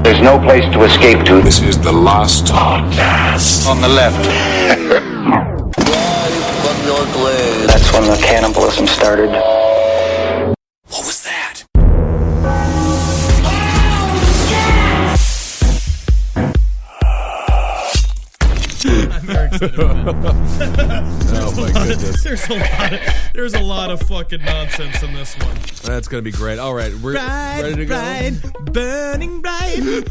There's no place to escape to. This is the last podcast. On the left. That's when the cannibalism started. What was that? I'm very excited about that. Oh my goodness. There's a lot of fucking nonsense in this one. That's going to be great. All right, we're ready to go. Bright, burning bright.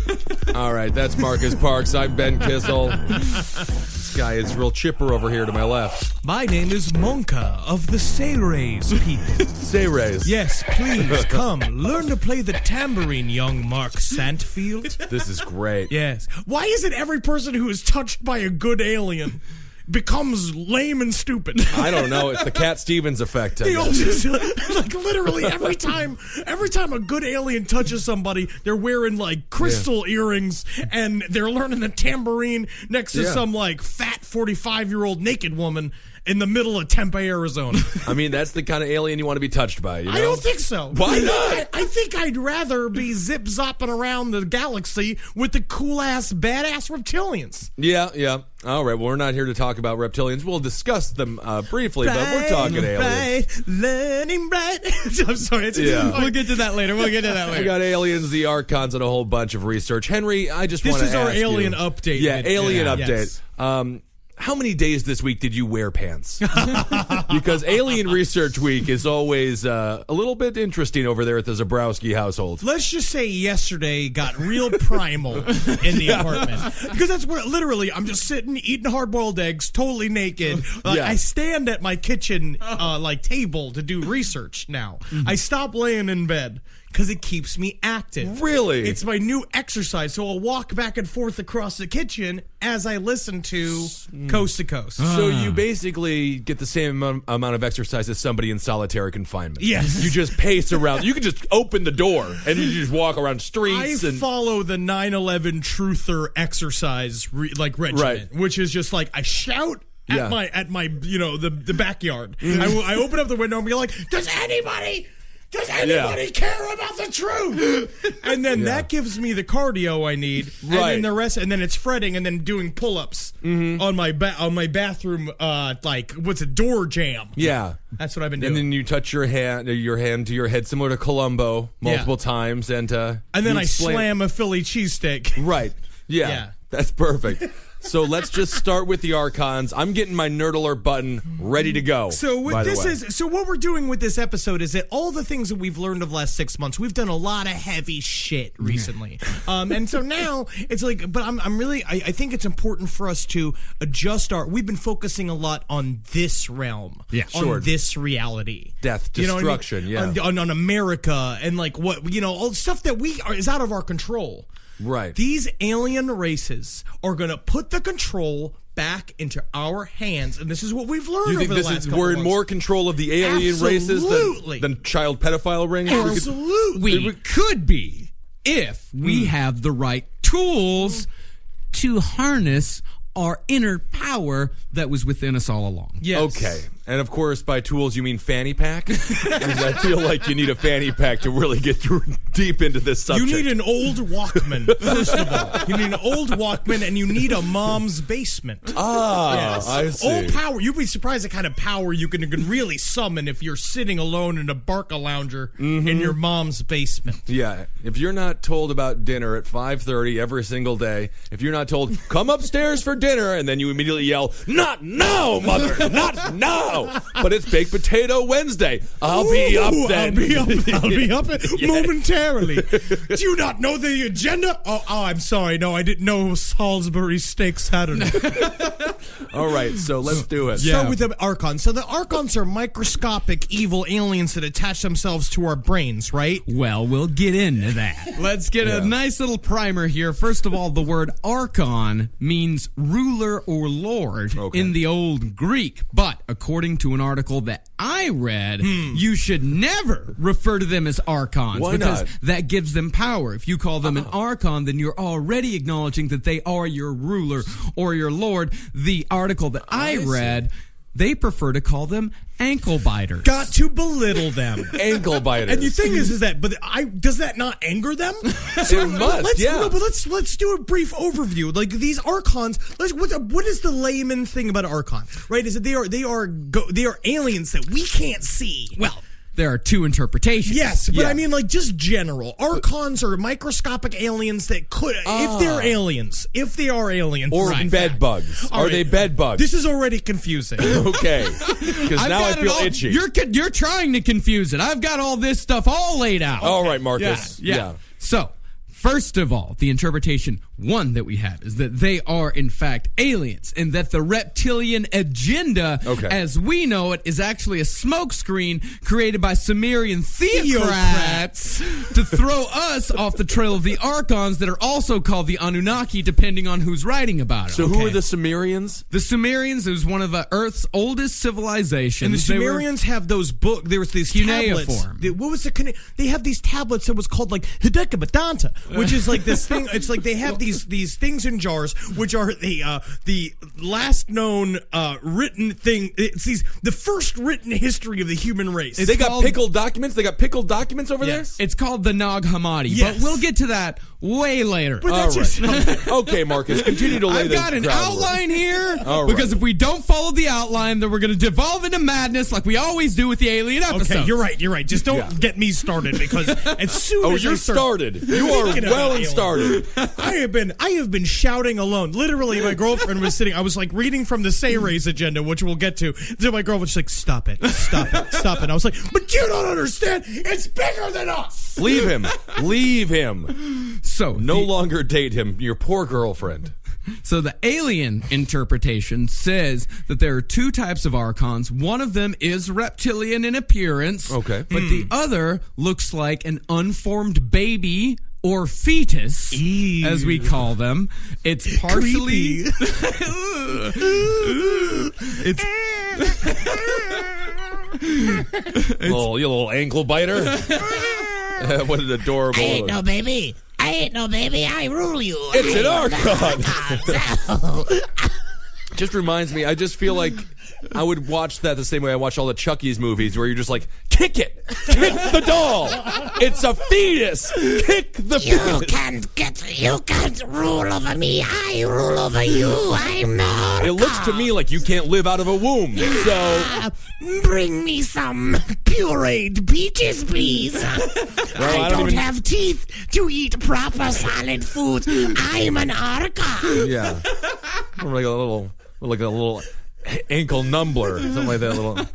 All right, that's Marcus Parks. I'm Ben Kissel. This guy is real chipper over here to my left. My name is Monka of the Sayrays people. Sayrays. Yes, please come. Learn to play the tambourine, young Mark Santfield. This is great. Yes. Why is it every person who is touched by a good alien becomes lame and stupid? I don't know. It's the Cat Stevens effect. They all just, like, literally every time a good alien touches somebody, they're wearing like crystal earrings and they're learning the tambourine next to some like fat 45-year-old naked woman in the middle of Tempe, Arizona. I mean, that's the kind of alien you want to be touched by. You know? I don't think so. Why not? I think I'd rather be zip-zopping around the galaxy with the cool-ass, badass reptilians. Yeah. All right, well, we're not here to talk about reptilians. We'll discuss them briefly, but we're talking aliens. Learning bright. I'm sorry. We'll get to that later. We got aliens, the Archons, and a whole bunch of research. Henry, I just want to ask you. This is our alien update. Yeah, alien update. Yes. How many days this week did you wear pants? Because Alien Research Week is always a little bit interesting over there at the Zabrowski household. Let's just say yesterday got real primal in the apartment. Because that's where, literally, I'm just sitting, eating hard-boiled eggs, totally naked. I stand at my kitchen table to do research now. I stop laying in bed because it keeps me active. Really? It's my new exercise. So I'll walk back and forth across the kitchen as I listen to Coast to Coast. So you basically get the same amount of exercise as somebody in solitary confinement. Yes. You just pace around. You can just open the door and you just walk around streets. I follow the 9/11 truther exercise regimen, which is just like I shout at my the backyard. I open up the window and be like, Does anybody care about the truth? And then that gives me the cardio I need. Right. And then the rest, and then it's fretting and then doing pull-ups on my bathroom, door jam. Yeah. That's what I've been doing. And then you touch your hand to your head, similar to Columbo, multiple times, and then I slam a Philly cheesesteak. Right. Yeah. That's perfect. So let's just start with the Archons. I'm getting my Nerd Alert button ready to go. So what we're doing with this episode is that all the things that we've learned of the last 6 months, we've done a lot of heavy shit recently. And so now it's like, but I think it's important for us to adjust we've been focusing a lot on this realm. Yeah, on this reality. Death, destruction, on America and like what, all the stuff that is out of our control. Right. These alien races are going to put the control back into our hands, and this is what we've learned over the last couple we're months. in more control of the alien races than child pedophile rings? Absolutely. We could be if we have the right tools to harness our inner power that was within us all along. Yes. Okay. And of course, by tools, you mean fanny pack? Because I feel like you need a fanny pack to really get deep into this subject. You need an old Walkman, first of all. You need an old Walkman, and you need a mom's basement. I see. Old power. You'd be surprised the kind of power you can really summon if you're sitting alone in a Barca lounger in your mom's basement. Yeah. If you're not told about dinner at 5:30 every single day, if you're not told, come upstairs for dinner, and then you immediately yell, not now, mother, not now. But it's Baked Potato Wednesday. I'll be up then. I'll be up momentarily. Do you not know the agenda? Oh, I'm sorry. No, I didn't know Salisbury Steak Saturday. All right, so let's do it. Start with the Archons. So the Archons are microscopic evil aliens that attach themselves to our brains, right? Well, we'll get into that. Let's get a nice little primer here. First of all, the word Archon means ruler or lord in the Old Greek. But according to an article that I read, you should never refer to them as Archons. Why because not? that gives them power. If you call them an Archon, then you're already acknowledging that they are your ruler or your lord. The article that I read they prefer to call them ankle biters. Got to belittle them. Ankle biters. And the thing is that, does that not anger them? It must, yeah. No, but let's do a brief overview. Like these Archons, what is the layman thing about Archons? Right? Is that they are aliens that we can't see. Well, there are two interpretations. Yes, but I mean, like, just general. Archons are microscopic aliens that could, if they are aliens. Or bed bugs. Are they bed bugs? This is already confusing. Okay. Because now I feel itchy. You're trying to confuse it. I've got all this stuff all laid out. All right, Marcus. Yeah. So, first of all, the interpretation one that we have is that they are, in fact, aliens, and that the reptilian agenda, as we know it, is actually a smokescreen created by Sumerian theocrats to throw us off the trail of the Archons that are also called the Anunnaki, depending on who's writing about it. So who are the Sumerians? The Sumerians is one of Earth's oldest civilizations. And the Sumerians have those books. There was these tablets. What was they have these tablets that was called like Hidekabadanta, which is like this thing. It's like they have these things in jars, which are the last known written thing. It's the first written history of the human race. They got pickled documents. They got pickled documents over there. It's called the Nag Hammadi, but we'll get to that way later. But that's okay, Marcus, continue to lay I've got an outline here because if we don't follow the outline, then we're going to devolve into madness like we always do with the alien episodes. Okay, you're right. Just don't get me started because as soon as you're started. You are well and started. I have been shouting alone. Literally, my girlfriend was sitting. I was like reading from the Sayres agenda, which we'll get to. So my girlfriend was like, "Stop it! I was like, "But you don't understand. It's bigger than us." Leave him. So no longer date him. Your poor girlfriend. So the alien interpretation says that there are two types of Archons. One of them is reptilian in appearance. Okay. But the other looks like an unformed baby or fetus, as we call them. It's partially... You little ankle biter. What an adorable... I ain't no baby. I rule you. It's an Archon. Just reminds me, I just feel like I would watch that the same way I watch all the Chucky's movies where you're just like, kick it! Kick the doll! It's a fetus! Kick the fetus! You can't rule over me. I rule over you. I'm not. It looks to me like you can't live out of a womb, so... Bring me some pureed peaches, please. I don't have teeth to eat proper solid food. I'm an Archon. Yeah. Like a little ankle numbler, something like that.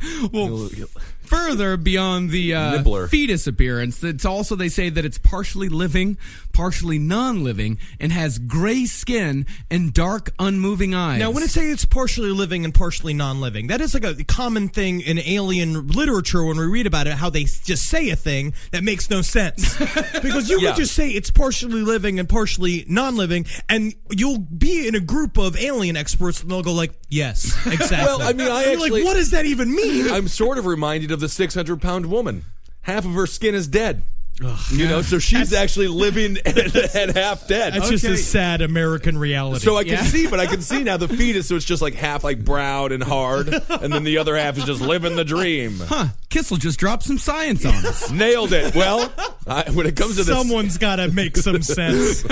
Further beyond the fetus appearance, it's also, they say that it's partially living, partially non-living, and has gray skin and dark, unmoving eyes. Now, when I say it's partially living and partially non-living, that is like a common thing in alien literature when we read about it, how they just say a thing that makes no sense. Because you could just say it's partially living and partially non-living, and you'll be in a group of alien experts, and they'll go like, yes, exactly. Well, I mean, like, what does that even mean? I'm sort of reminded of the 600-pound woman. Half of her skin is dead. So she's actually living and half dead. That's just a sad American reality. So I can see now the fetus, so it's just like half like brown and hard, and then the other half is just living the dream. Kissel just dropped some science on us. Nailed it. Well, when it comes to this... Someone's got to make some sense.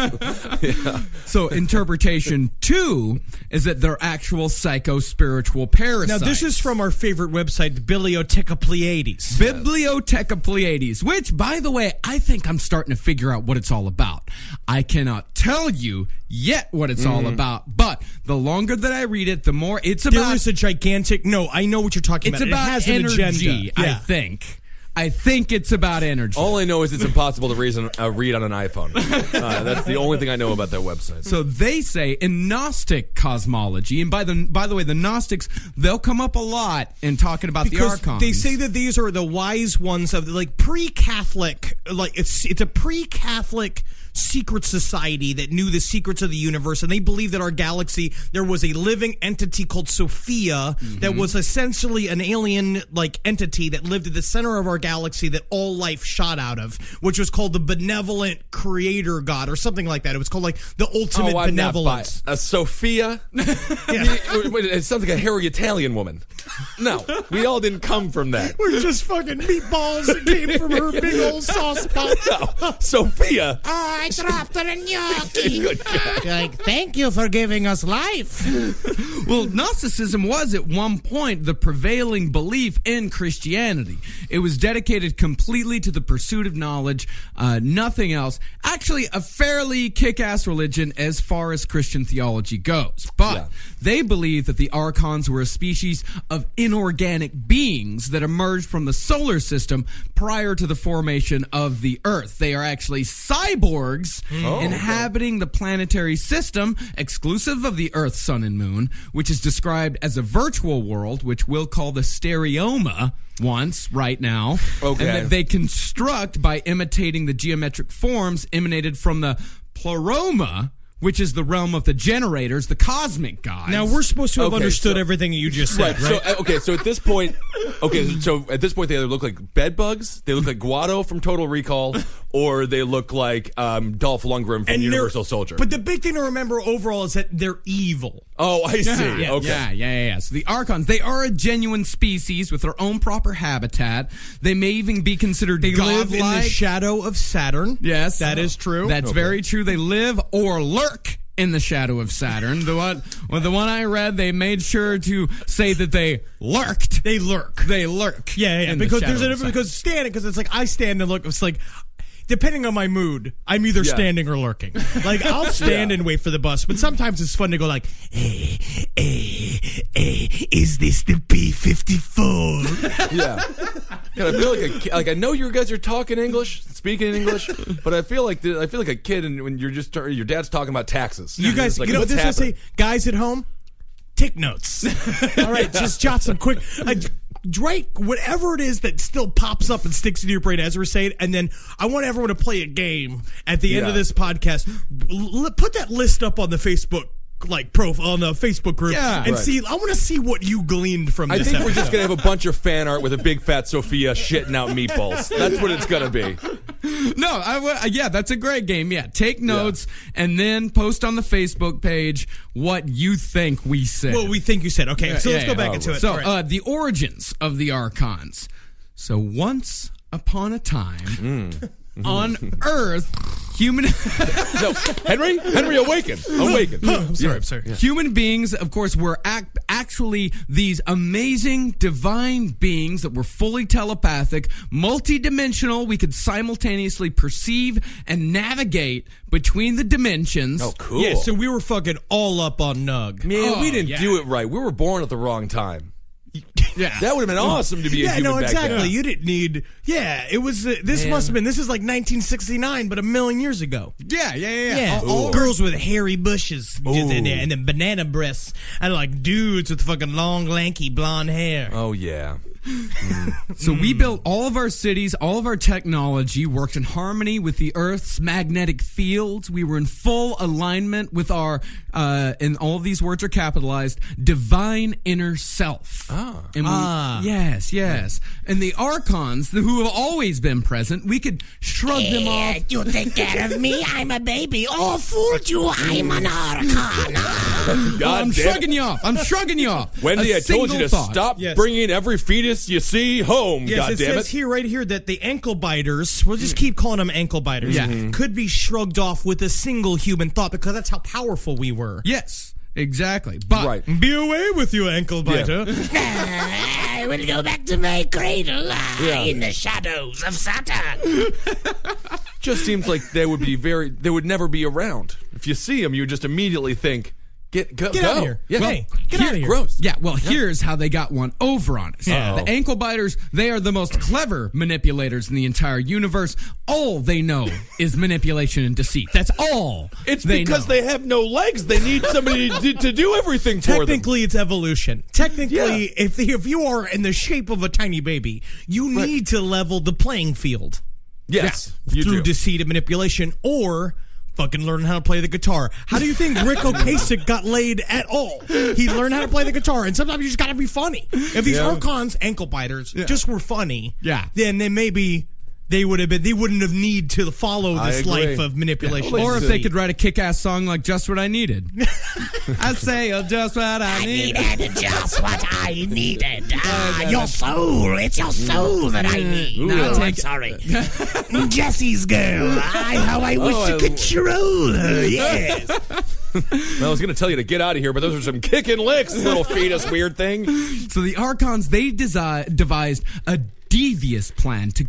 So interpretation 2 is that they're actual psycho-spiritual parasites. Now, this is from our favorite website, the Bibliotheca Pleiades. Bibliotheca Pleiades, which, by the way, I think I'm starting to figure out what it's all about. I cannot tell you yet what it's all about, but the longer that I read it, the more it's about... There is a gigantic... No, I know what you're talking about. It's about it has energy, an agenda. I think. I think it's about energy. All I know is it's impossible to read on an iPhone. That's the only thing I know about that website. So they say in Gnostic cosmology, and by the way, the Gnostics, they'll come up a lot in talking about the Archons. They say that these are the wise ones of like pre-Catholic, like it's a pre-Catholic secret society that knew the secrets of the universe, and they believe that our galaxy, there was a living entity called Sophia that was essentially an alien like entity that lived at the center of our galaxy galaxy that all life shot out of, which was called the benevolent creator god or something like that. It was called like the ultimate benevolence. A Sophia? It sounds like a hairy Italian woman. No, we all didn't come from that. We're just fucking meatballs that came from her big old sauce pot. No, Sophia. Oh, I dropped a gnocchi. Good God. Like, thank you for giving us life. Well, Gnosticism was at one point the prevailing belief in Christianity. It was dedicated completely to the pursuit of knowledge, nothing else. Actually, a fairly kick-ass religion as far as Christian theology goes. But they believed that the Archons were a species of inorganic beings that emerged from the solar system prior to the formation of the Earth. They are actually cyborgs inhabiting the planetary system, exclusive of the Earth, Sun, and Moon, which is described as a virtual world, which we'll call the stereoma right now. Okay. And that they construct by imitating the geometric forms emanated from the pleroma, which is the realm of the generators, the cosmic gods. Now, we're supposed to have understood everything you just said, right? So at this point, they either look like bed bugs, they look like Guado from Total Recall, or they look like Dolph Lundgren from Universal Soldier. But the big thing to remember overall is that they're evil. Oh, I see. Yeah. So the Archons, they are a genuine species with their own proper habitat. They may even be considered live godlike. in the shadow of Saturn. Yes. That is true. That's very true. They live or lurk in the shadow of Saturn. The one I read, they made sure to say that they lurked. They lurk. Yeah. Because there's a difference. Because it's like I stand and look. It's like, depending on my mood, I'm either standing or lurking. Like, I'll stand and wait for the bus, but sometimes it's fun to go like, is this the B-54? Yeah. I feel like I know you guys are speaking English, but I feel like a kid and when you're just your dad's talking about taxes. You guys, like, you know what this is? Say, guys at home, take notes. All right, just jot some quick. Drake, whatever it is that still pops up and sticks in your brain, as we're saying, and then I want everyone to play a game at the end of this podcast. Put that list up on the Facebook on the Facebook group and see. I want to see what you gleaned from this. I think we're just gonna have a bunch of fan art with a big fat Sophia shitting out meatballs. That's what it's gonna be. No, that's a great game. Yeah, take notes and then post on the Facebook page what you think we said. What we think you said. Okay, so let's go back into it. So, the origins of the Archons. So, once upon a time, on Earth, Henry, awaken. I'm sorry. Yeah. Human beings, of course, were actually these amazing divine beings that were fully telepathic, multidimensional. We could simultaneously perceive and navigate between the dimensions. Oh, cool. Yeah, so we were fucking all up on Nug. Man, we didn't do it right. We were born at the wrong time. Yeah, that would have been awesome to be a human back then. You didn't need. Yeah, it was. This must have been. This is like 1969, but a million years ago. Yeah. All girls with hairy bushes in there, and then banana breasts, and like dudes with fucking long, lanky blonde hair. Oh yeah. So we built all of our cities, all of our technology worked in harmony with the Earth's magnetic fields. We were in full alignment with our, and all of these words are capitalized, divine inner self. Yes. And the Archons, who have always been present, we could shrug them off. You take care of me, I'm a baby. Oh, fooled you, I'm an Archon. I'm shrugging you off. Wendy, I told you to stop bringing every fetus you see home. Yes, it says right here that the ankle biters, we'll just keep calling them ankle biters, could be shrugged off with a single human thought because that's how powerful we were. Yes, exactly. But be away with you, ankle biter. I will go back to my cradle in the shadows of Saturn. Just seems like they would never be around. If you see them, you would just immediately think, Get out of here. Yeah. Hey, get out of here. Gross. Yeah, here's how they got one over on us. The ankle biters, they are the most clever manipulators in the entire universe. All they know is manipulation and deceit. That's all. It's because they have no legs. They need somebody to do everything for them. Technically, it's evolution. Technically, if you are in the shape of a tiny baby, you need to level the playing field. Yes, through deceit and manipulation, or fucking learning how to play the guitar. How do you think Rick Ocasek got laid at all? He learned how to play the guitar, and sometimes you just gotta be funny. If these Archons, ankle biters, just were funny, then maybe they wouldn't have need to follow this life of manipulation. Or if they could write a kick-ass song like Just What I Needed. I say, just what I needed. Just what I needed. Your soul. It's your soul that I need. No, I'm sorry. Jesse's girl. How I wish to control her. Yes. I was going to tell you to get out of here, but those are some kicking licks, little fetus weird thing. So the Archons, they devised a devious plan to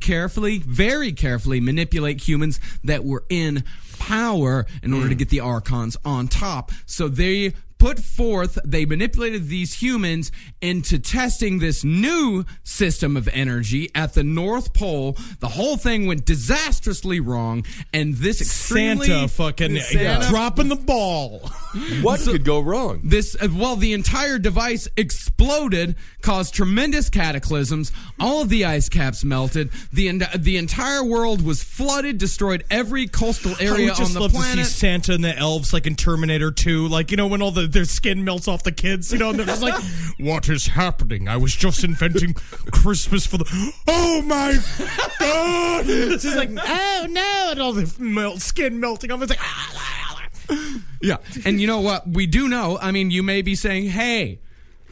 very carefully manipulate humans that were in power in order to get the Archons on top. So they manipulated these humans into testing this new system of energy at the North Pole. The whole thing went disastrously wrong, and this Santa dropping the ball. What could go wrong? The entire device exploded, caused tremendous cataclysms. All of the ice caps melted. The entire world was flooded, destroyed every coastal area on the planet. To see Santa and the elves like in Terminator 2, like when all their skin melts off the kids, and they're just like, "What is happening? I was just inventing Christmas for the. Oh my God!" It's just like, "Oh no!" and all the skin melting off. It's like, yeah. And you know what? We do know. I mean, you may be saying, "Hey,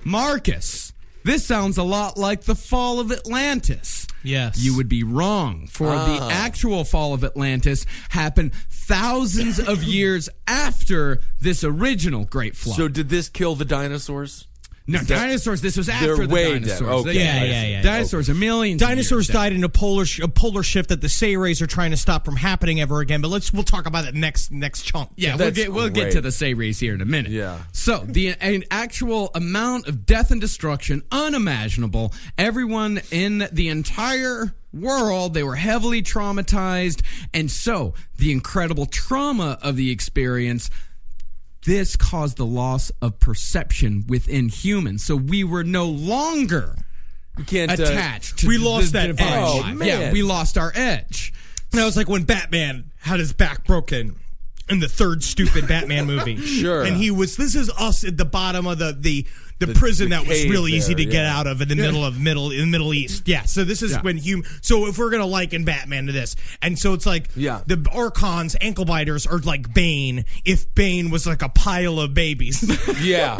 Marcus, this sounds a lot like the fall of Atlantis." Yes. You would be wrong. For the actual fall of Atlantis happened thousands of years after this original Great Flood. So did this kill the dinosaurs? No, dinosaurs. This was after the dinosaurs. Okay. Yeah. Dinosaurs are millions. Dinosaurs died in a polar shift that the Sayrays are trying to stop from happening ever again. But we'll talk about that next chunk. Yeah, we'll get to the Sayrays here in a minute. Yeah. So an actual amount of death and destruction, unimaginable. Everyone in the entire world, they were heavily traumatized, and so the incredible trauma of the experience. This caused the loss of perception within humans. So we were no longer attached to we lost that divine edge. life. Oh, man. Yeah, we lost our edge. That was like when Batman had his back broken in the third stupid Batman movie. Sure. And this is us at the bottom of the prison that was really easy to get out of in the Middle East. Yeah. So this is when so if we're gonna liken Batman to this, and so it's like the Archons, ankle biters, are like Bane if Bane was like a pile of babies.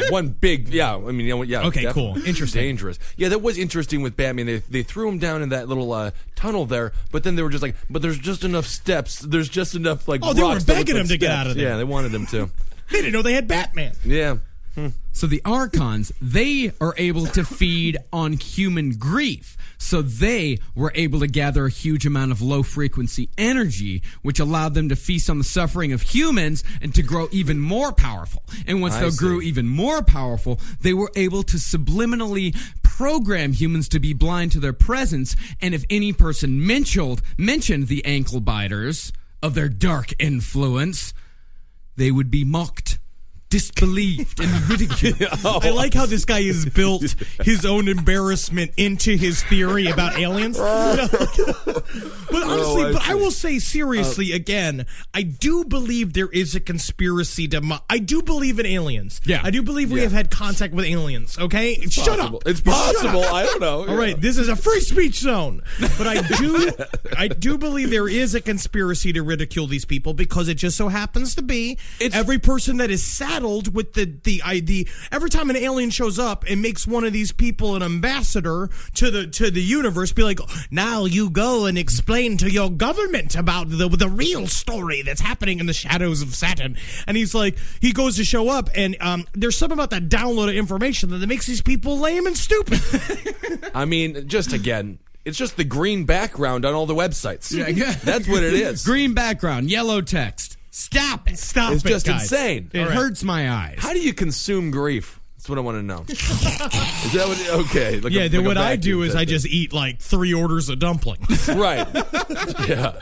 One big. Yeah. I mean, Okay. Definitely. Cool. Interesting. Dangerous. Yeah, that was interesting with Batman. They threw him down in that little tunnel there, but then they were just like, but there's just enough steps. There's just enough like. Oh, they were rocks begging him like to steps. get out of there. Yeah, they wanted him to. They didn't know they had Batman. Yeah. So the Archons, they are able to feed on human grief. So they were able to gather a huge amount of low-frequency energy, which allowed them to feast on the suffering of humans and to grow even more powerful. And once they grew even more powerful, they were able to subliminally program humans to be blind to their presence. And if any person mentioned the ankle biters of their dark influence, they would be mocked, disbelieved, and ridiculed. I like how this guy has built his own embarrassment into his theory about aliens. But honestly, I will say seriously again, I do believe there is a conspiracy to. I do believe in aliens. Yeah, I do believe we have had contact with aliens. Okay, shut up. It's possible. I don't know. All right, this is a free speech zone. But I do believe there is a conspiracy to ridicule these people because it just so happens to be every person that is saddled with the every time an alien shows up and makes one of these people an ambassador to the universe, be like, now you go and explain to your government about the real story that's happening in the shadows of Saturn. And he's like, he goes to show up, and there's something about that download of information that makes these people lame and stupid. I mean, just again, it's just the green background on all the websites. Yeah, that's what it is. Green background, yellow text. Stop it. Stop it's it, just guys. insane. It hurts my eyes. How do you consume grief? That's what I want to know. Is that what? Okay. Yeah, then what I do is I just eat like 3 orders of dumplings. Right. Yeah.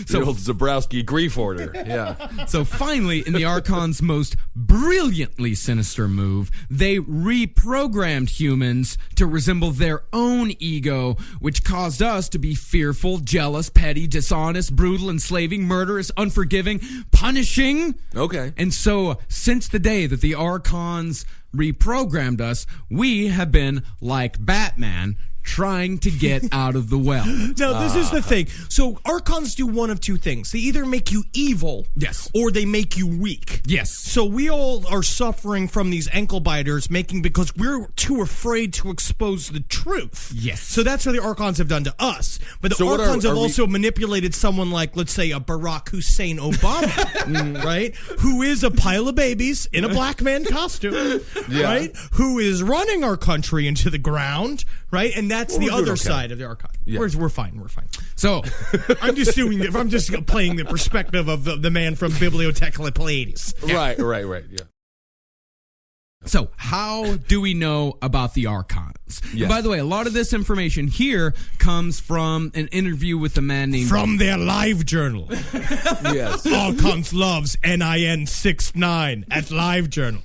So the old Zabrowski grief order. Yeah. So finally, in the Archons' most brilliantly sinister move, they reprogrammed humans to resemble their own ego, which caused us to be fearful, jealous, petty, dishonest, brutal, enslaving, murderous, unforgiving, punishing. Okay. And so, since the day that the Archons reprogrammed us, we have been like Batman, trying to get out of the well. Now, this is the thing. So, Archons do one of 2 things. They either make you evil, yes, or they make you weak. Yes. So, we all are suffering from these ankle biters because we're too afraid to expose the truth. Yes. So, that's what the Archons have done to us. But the Archons have also manipulated someone like, let's say, a Barack Hussein Obama, right? Who is a pile of babies in a black man costume, right? Who is running our country into the ground, right? And that's the other side of the Archon. Yeah. We're fine. We're fine. So I'm just doing. I'm just playing the perspective of the man from Bibliotheca Pleiades. Right. Yeah. So, how do we know about the Archons? Yes. By the way, a lot of this information here comes from an interview with a man named... From their live journal. Yes. Archons loves NIN69 at live journal.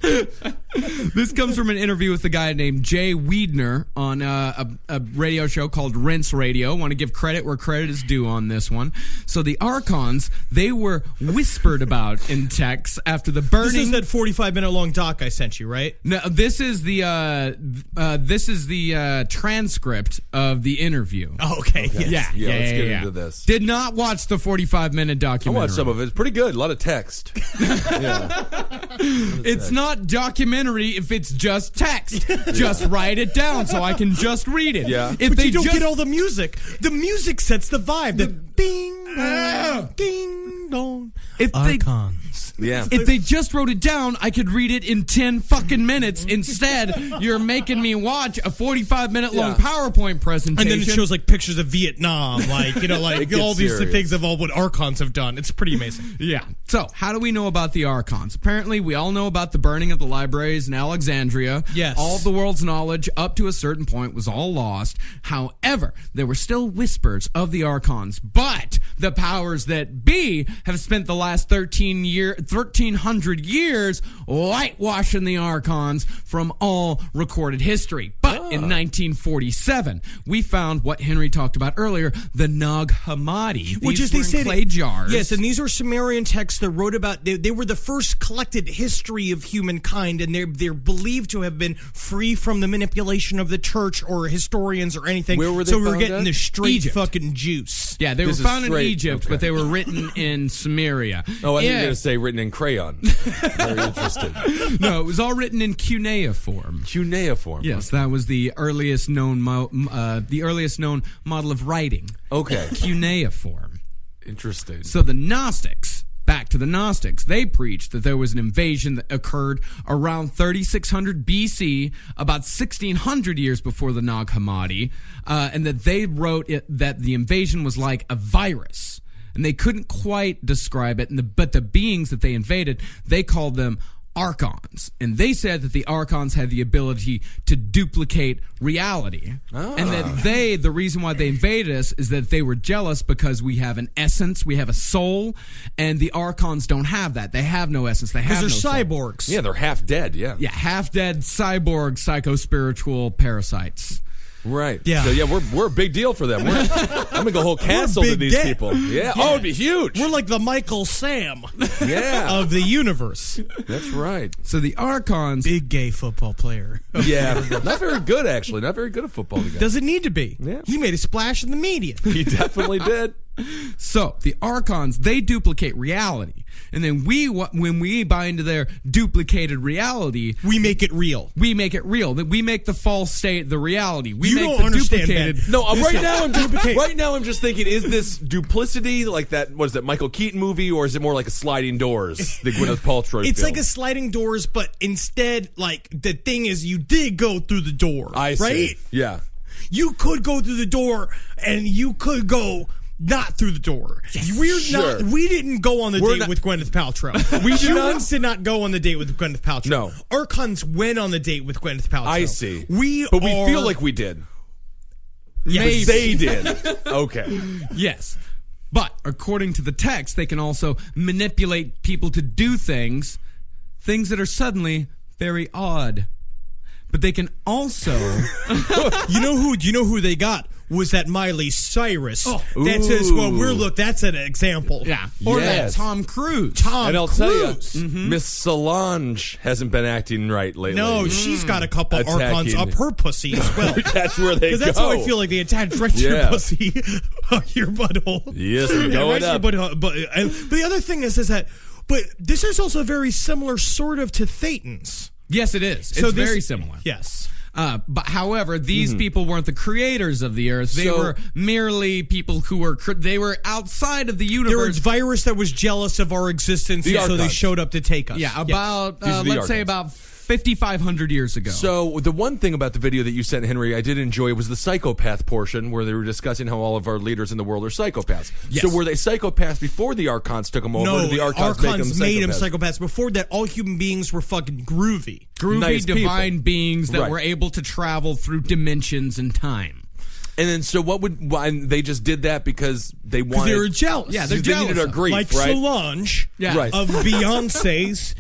This comes from an interview with a guy named Jay Wiedner on a radio show called Rinse Radio. I want to give credit where credit is due on this one. So, the Archons, they were whispered about in texts after the burning... This is that 45-minute long doc I sent you, right? No, this is the transcript of the interview. Oh, okay. Yes. Yeah, let's get into this. Did not watch the 45-minute I documentary. watched some of it. It's pretty good. A lot of text. It's not documentary if it's just text. Just write it down so I can just read it. Yeah. If But they you don't just get all the music. The music sets the vibe. The bing, dong, ding, dong. If they- Archons. Yeah. If they just wrote it down, I could read it in 10 fucking minutes. Instead, you're making me watch a 45-minute long PowerPoint presentation. And then it shows like pictures of Vietnam, like, you know, like gets all these serious. things of all what Archons have done. It's pretty amazing. Yeah. So, how do we know about the Archons? Apparently, we all know about the burning of the libraries in Alexandria. Yes. All of the world's knowledge up to a certain point was all lost. However, there were still whispers of the Archons, but the powers that be have spent the last 1,300 years whitewashing the Archons from all recorded history. But in 1947, we found what Henry talked about earlier, the Nag Hammadi. Which is, These they were in say clay jars. Yes, and these are Sumerian texts that wrote about. They were the first collected history of humankind, and they're believed to have been free from the manipulation of the church or historians or anything. Where were they so we're found getting at? the straight Egypt. fucking juice. Yeah, they This were is found in straight- Egypt, okay. but they were written in Sumeria. Oh, I think Yeah. you're going to say written in crayon. Very interested. No, it was all written in cuneiform. Cuneiform. Yes, that was the earliest known model of writing. Okay. Cuneiform. Interesting. So the Gnostics, back to the Gnostics, they preached that there was an invasion that occurred around 3600 BC, about 1600 years before the Nag Hammadi, and that they wrote that the invasion was like a virus. And they couldn't quite describe it, but the beings that they invaded, they called them Archons. And they said that the Archons had the ability to duplicate reality. And that the reason why they invaded us is that they were jealous because we have an essence, we have a soul, and the Archons don't have that. They have no essence, they have no Because soul. they're cyborgs. Yeah, they're half dead. Yeah. Yeah, half-dead, cyborg, psycho-spiritual parasites. Right. Yeah. So, yeah, we're a big deal for them. I'm going to go whole castle to big these debt. people. Yeah. Oh, it'd be huge. We're like the Michael Sam Yeah. of the universe. That's right. So the Archons... Big gay football player. Yeah. Not very good, actually. Not very good at football. The guy. Doesn't need to be. Yeah. He made a splash in the media. He definitely did. So, the Archons, they duplicate reality. And then when we buy into their duplicated reality, We make it real. we make it real. That we make the false state the reality. We You make don't the understand, duplicated. Ben. No, Listen, right now I'm just thinking, is this duplicity like that, what is that, Michael Keaton movie, or is it more like a sliding doors, the Gwyneth Paltrow It's film? like a sliding doors, but instead, like, the thing is, you did go through the door. I see. Right? Yeah. You could go through the door, and you could go not through the door. We didn't go on the date with Gwyneth Paltrow. Humans did not go on the date with Gwyneth Paltrow. No. Archons went on the date with Gwyneth Paltrow. I see. But we feel like we did. Yes. They did. Okay. Yes. But according to the text, they can also manipulate people to do things that are suddenly very odd. But they can also... You know who they got? Was that Miley Cyrus. That says, that's an example. Yeah. Or that Tom Cruise. And I'll tell you, Miss Solange hasn't been acting right lately. No, she's got a couple Archons up her pussy as well. That's where they go. Because that's how I feel like they attach right to your pussy, your butthole. Yes, going up. But the other thing is that, but this is also very similar sort of to Thetans. Yes, it is. It's very similar. Yes. But however, these people weren't the creators of the earth. They were merely people who were outside of the universe. There was a virus that was jealous of our existence, so they showed up to take us. Yeah, about let's say about 5,500 years ago. So the one thing about the video that you sent, Henry, I did enjoy was the psychopath portion where they were discussing how all of our leaders in the world are psychopaths. Yes. So were they psychopaths before the Archons took them over? No, or did the Archons made them psychopaths. Before that, all human beings were fucking groovy. Nice divine beings that were able to travel through dimensions and time. And then, so why they just did that because they wanted... They were jealous. Yeah, they're they jealous. needed our grief, like right? Solange of Beyonce's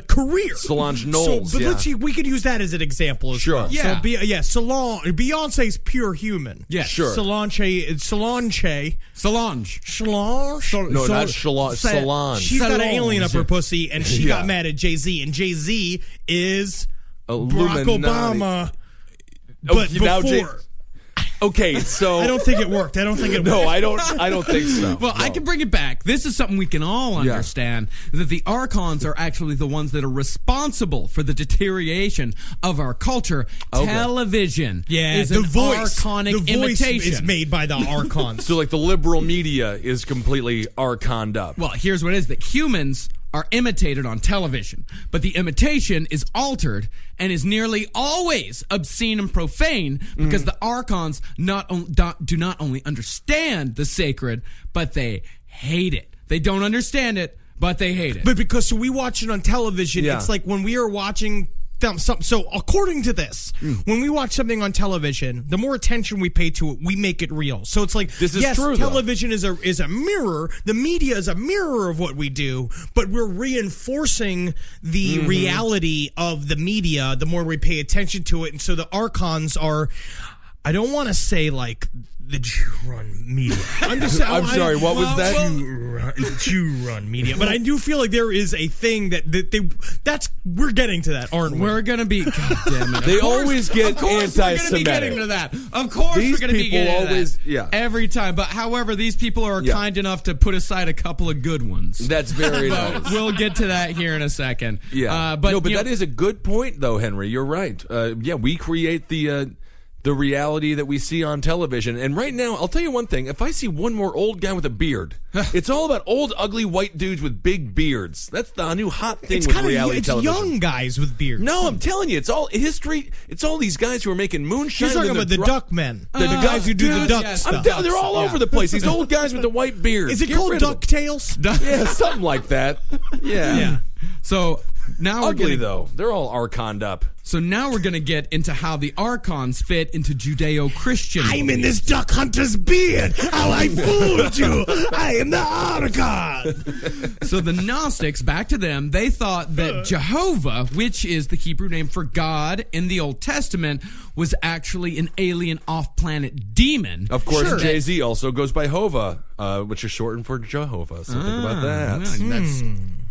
career. Solange Knowles, but let's see, we could use that as an example as well. Yeah. So, Solange, Beyonce's pure human. Yeah, sure. Solange. No, not Solange. She's got an alien up her pussy, and she got mad at Jay-Z, and Jay-Z is Barack Obama. But before... Okay, so I don't think it worked. No, I don't think so. Well, I can bring it back. This is something we can all understand, that the Archons are actually the ones that are responsible for the deterioration of our culture. Okay. Television is an Archonic imitation. Is made by the Archons. So like the liberal media is completely Archoned up. Well, here's what it is, that humans are imitated on television, but the imitation is altered and is nearly always obscene and profane because the Archons do not only understand the sacred, but they hate it. They don't understand it, but they hate it. But because we watch it on television, it's like when we are watching something. So according to this, when we watch something on television, the more attention we pay to it, we make it real. So it's like, this is true, television is a mirror. The media is a mirror of what we do, but we're reinforcing the reality of the media the more we pay attention to it. And so the Archons are, I don't want to say like the Jew-run media. I'm sorry, what was that? Jew-run media. But I do feel like there is a thing we're getting to that, aren't we? We're going to be, God damn it. They always get anti-Semitic. We're going to be getting to that. Of course we're going to be getting to that. Every time. But however, these people are kind enough to put aside a couple of good ones. That's very nice. We'll get to that here in a second. Yeah. But that is a good point, though, Henry. You're right. We create the reality that we see on television. And right now, I'll tell you one thing. If I see one more old guy with a beard, it's all about old, ugly, white dudes with big beards. That's the new hot thing with reality television. It's young guys with beards. No, I'm telling you, it's all history. It's all these guys who are making moonshine. You're talking about the duck men. The guys who do the duck stuff. They're all over the place. These old guys with the white beards. Is it called DuckTales? Yeah, something like that. Yeah. So now though. They're all Archoned up. So now we're going to get into how the Archons fit into Judeo-Christian. I'm in this duck hunter's beard. How I fooled you. I am the Archon. So the Gnostics, back to them, they thought that Jehovah, which is the Hebrew name for God in the Old Testament, was actually an alien off-planet demon. Of course, Jay-Z also goes by Hova, which is shortened for Jehovah. So think about that. That's...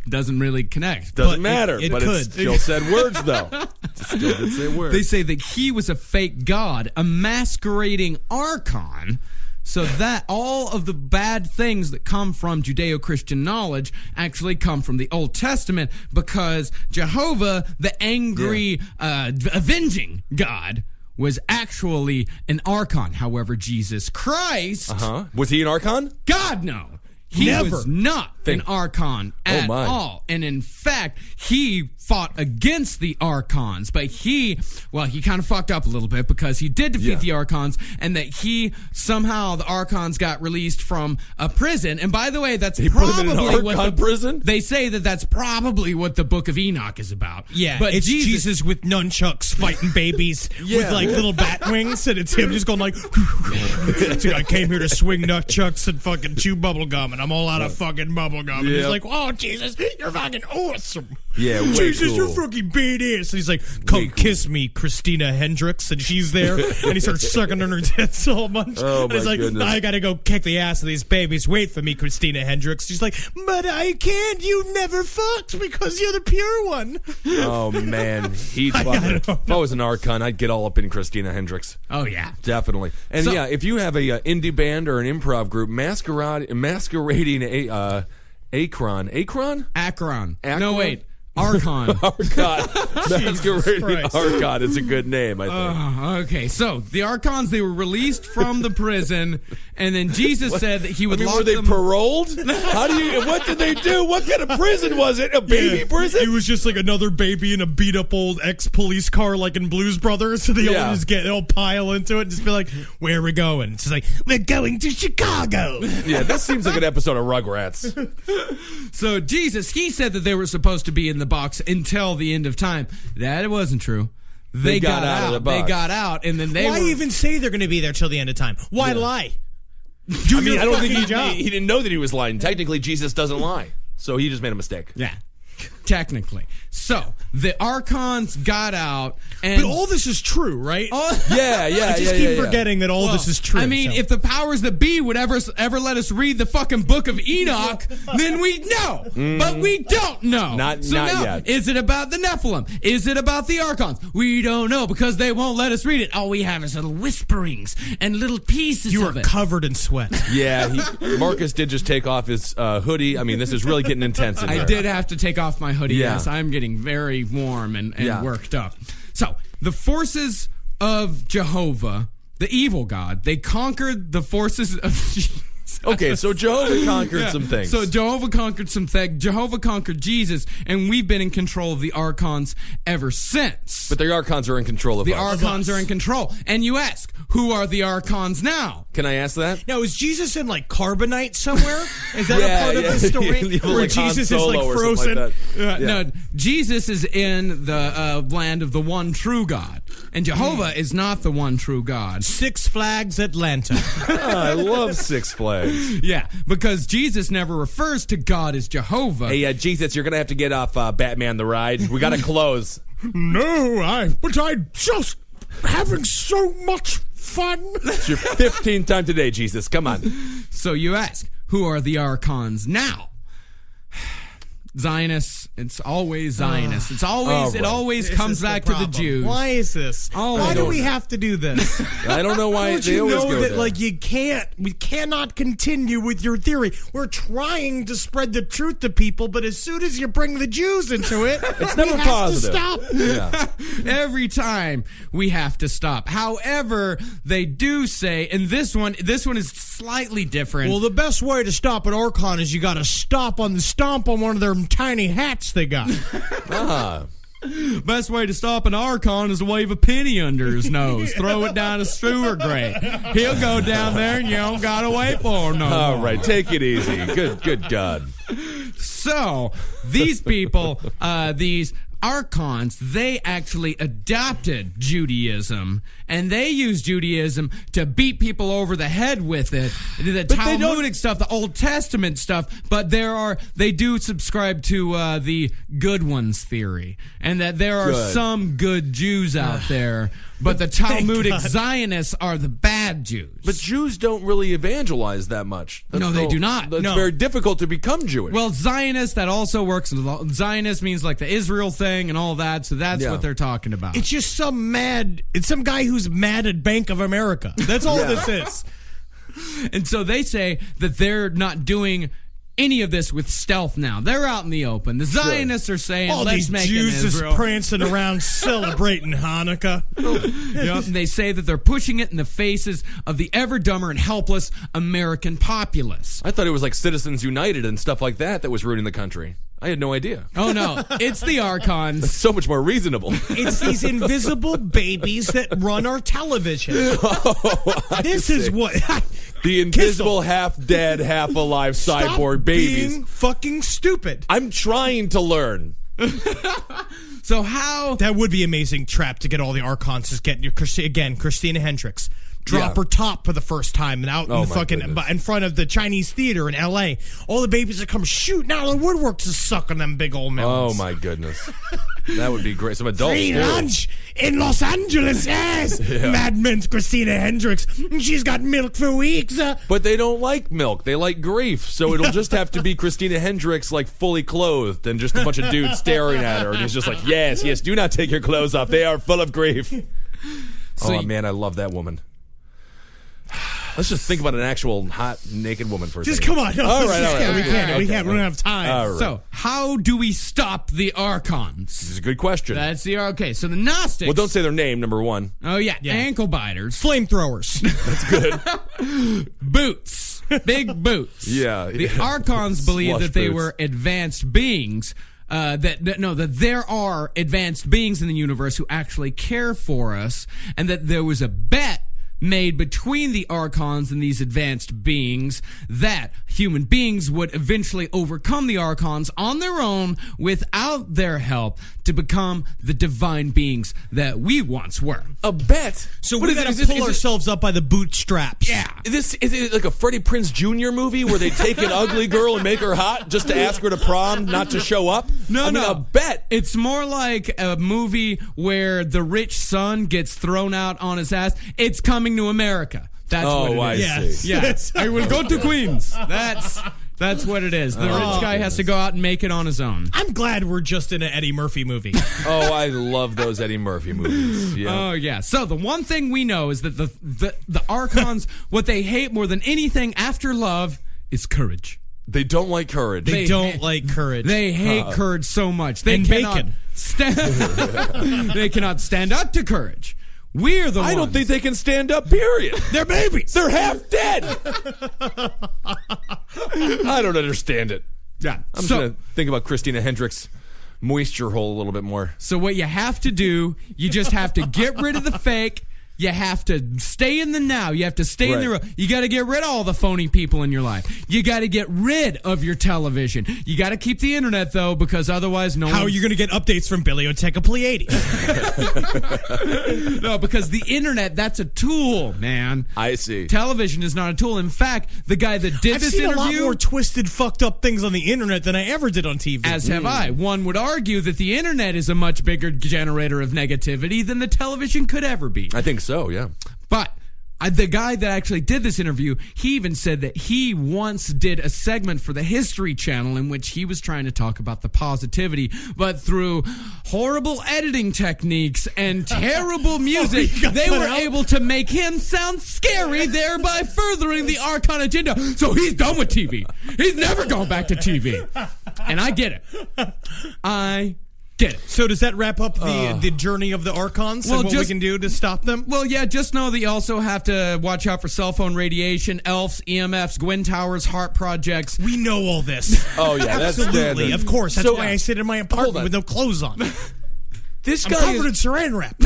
Doesn't really connect. Doesn't matter. It but could. It still said words, though. Still did say words. They say that he was a fake god, a masquerading Archon, so that all of the bad things that come from Judeo-Christian knowledge actually come from the Old Testament, because Jehovah, the angry, avenging God, was actually an Archon. However, Jesus Christ... Was he an Archon? God, no. He was not an Archon at all. And in fact, he fought against the Archons. But he kind of fucked up a little bit because he did defeat the Archons, and that somehow the Archons got released from a prison. And by the way, that's probably what prison? They say that's probably what the Book of Enoch is about. Yeah, but it's Jesus with nunchucks fighting babies with like little bat wings, and it's him just going like, I came here to swing nunchucks and fucking chew bubble gum, and I'm all out of fucking bubble gum. And he's like, oh, Jesus, you're fucking awesome. Yeah, Jesus, cool. you're fucking badass. And he's like, come kiss me, Christina Hendricks. And she's there, and he starts sucking on her tits a whole bunch. Oh, and he's like, goodness. I gotta go kick the ass of these babies. Wait for me, Christina Hendricks. She's like, but I can't. You never fucked because you're the pure one. Oh, man. He's fucking. If I was an Archon, I'd get all up in Christina Hendricks. Oh, yeah. Definitely. And if you have a indie band or an improv group masquerading Akron? No, wait. Archon. Archon. Masquerading Archon is a good name, I think. Okay, so the Archons, they were released from the prison, and then Jesus said that he would lock were they them. paroled? What did they do? What kind of prison was it? A baby prison? It was just like another baby in a beat up old ex-police car like in Blues Brothers. So they all pile into it and just be like, where are we going? It's just like, we're going to Chicago. Yeah, this seems like an episode of Rugrats. So Jesus, he said that they were supposed to be in the box until the end of time. That wasn't true. They got out of the box. They got out, and then Why even say they're going to be there till the end of time? Why lie? I don't think he didn't know that he was lying. Technically, Jesus doesn't lie. So he just made a mistake. Yeah. Technically. So, the Archons got out, and... But all this is true, right? Yeah. I just keep forgetting that all this is true. I mean, if the powers that be would ever let us read the fucking Book of Enoch, then we'd know. But we don't know. Not yet. Is it about the Nephilim? Is it about the Archons? We don't know because they won't let us read it. All we have is little whisperings and little pieces you of are it. covered in sweat. Yeah, Marcus did just take off his hoodie. I mean, this is really getting intense in here. I did have to take off my hoodie. Yeah. Yes, I'm getting very warm and worked up. So, the forces of Jehovah, the evil god, they conquered the forces of Jesus. Okay, so Jehovah conquered some things. So Jehovah conquered some things. Jehovah conquered Jesus, and we've been in control of the Archons ever since. But the Archons are in control of us. The Archons are in control. And you ask, who are the Archons now? Can I ask that? Now, is Jesus in, like, carbonite somewhere? Is that a part of the story? Where like Jesus is, Solo like, frozen? Like No, Jesus is in the land of the one true God. And Jehovah is not the one true God. Six Flags Atlanta. I love Six Flags. Yeah, because Jesus never refers to God as Jehovah. Hey, Jesus, you're going to have to get off Batman the Ride. We got to close. But I just having so much fun. It's your 15th time today, Jesus. Come on. So you ask, who are the Archons now? Zionists. It's always Zionists. It's always it always comes back to the Jews. Why is this? Why do we have to do this? I don't know why don't they you always know go that there. like we cannot continue with your theory. We're trying to spread the truth to people, but as soon as you bring the Jews into it, it's never we have positive. to stop. Yeah. Every time we have to stop. However, they do say, and this one is slightly different. Well, the best way to stop an Archon is you got to stomp on one of their tiny hats they got. Best way to stop an Archon is to wave a penny under his nose. Throw it down a sewer grate. He'll go down there and you don't gotta wait for him no more. All right, take it easy. Good God. So, these people, these Archons, they actually adopted Judaism, and they used Judaism to beat people over the head with it. The Talmudic stuff, the Old Testament stuff, but they do subscribe to the good ones theory, and that there are some good Jews out there, but the Talmudic Zionists are the bad Jews. But Jews don't really evangelize that much. No, they do not. It's very difficult to become Jewish. Well, Zionist, that also works. Zionist means like the Israel thing and all that, so that's what they're talking about. It's just some guy who's mad at Bank of America. That's all this is. And so they say that they're not doing any of this with stealth now. They're out in the open. The Zionists are saying, all let's these make Jews an is Israel. prancing around celebrating Hanukkah. Yep, and they say that they're pushing it in the faces of the ever dumber and helpless American populace. I thought it was like Citizens United and stuff like that was ruining the country. I had no idea. Oh, no. It's the Archons. That's so much more reasonable. It's these invisible babies that run our television. This is what... The invisible, half-dead, half-alive cyborg babies. Being fucking stupid. I'm trying to learn. So how... That would be amazing trap to get all the Archons to get Christina Hendricks. Drop Yeah. her top for the first time and out in the fucking goodness. in front of the Chinese theater in L.A. All the babies that come shooting out of the woodwork to suck on them big old melons. Oh, my goodness. That would be great. Some adults, Free too. lunch in Los Angeles, yes. Mad Men's Christina Hendricks. She's got milk for weeks. But they don't like milk. They like grief. So it'll just have to be Christina Hendricks, like, fully clothed and just a bunch of dudes staring at her. And he's just like, yes, do not take your clothes off. They are full of grief. Man, I love that woman. Let's just think about an actual hot, naked woman for a Just second. come on. No, All right. We can't. We don't have time. All right. So, how do we stop the Archons? This is a good question. That's the... Okay, so the Gnostics... Well, don't say their name, number one. Oh, yeah. Ankle biters. Flamethrowers. That's good. Boots. Big boots. Yeah. The Archons believe Slush that they boots. were advanced beings... that there are advanced beings in the universe who actually care for us, and that there was a bet made between the Archons and these advanced beings that human beings would eventually overcome the Archons on their own without their help to become the divine beings that we once were. A bet? So What we is it? gotta Is it- pull is it- ourselves up by the bootstraps. Yeah. Is it like a Freddie Prinze Jr. movie where they take an ugly girl and make her hot just to ask her to prom not to show up? No, I mean, no. a bet. It's more like a movie where the rich son gets thrown out on his ass. It's Coming to America. That's what it is. I Yes. see. Yes. I will go to Queens. That's what it is. The rich guy has to go out and make it on his own. I'm glad we're just in an Eddie Murphy movie. Oh, I love those Eddie Murphy movies. Yeah. Oh, yeah. So the one thing we know is that the Archons, what they hate more than anything after love is courage. They don't like courage. They don't like courage. They hate courage so much. They And cannot bacon. They cannot stand up to courage. We're the ones. I don't think they can stand up, period. They're babies. They're half dead. I don't understand it. Yeah. I'm just going to think about Christina Hendricks' moisture hole a little bit more. So what you have to do, you just have to get rid of the fake. You have to stay in the now. You have to stay in the Right. real. You got to get rid of all the phony people in your life. You got to get rid of your television. You got to keep the internet, though, because otherwise no How are one's- you going to get updates from Biblioteca Pleiades? No, because the internet, that's a tool, man. I see. Television is not a tool. In fact, the guy that did I've this seen a lot interview... more twisted, fucked up things on the internet than I ever did on TV. As have I. One would argue that the internet is a much bigger generator of negativity than the television could ever be. I think so, yeah. But the guy that actually did this interview, he even said that he once did a segment for the History Channel in which he was trying to talk about the positivity, but through horrible editing techniques and terrible music, they were able to make him sound scary, thereby furthering the Archon agenda. So he's done with TV. He's never gone back to TV. And I get it. I get it. So does that wrap up the journey of the Archons and what we can do to stop them? Well, yeah, just know that you also have to watch out for cell phone radiation, elves, EMFs, Gwyn Towers, heart projects. We know all this. Oh, yeah, that's Absolutely, standard. of course. That's So- why I sit in my Hold apartment on. with no clothes on. This I'm guy covered in is, saran wrap.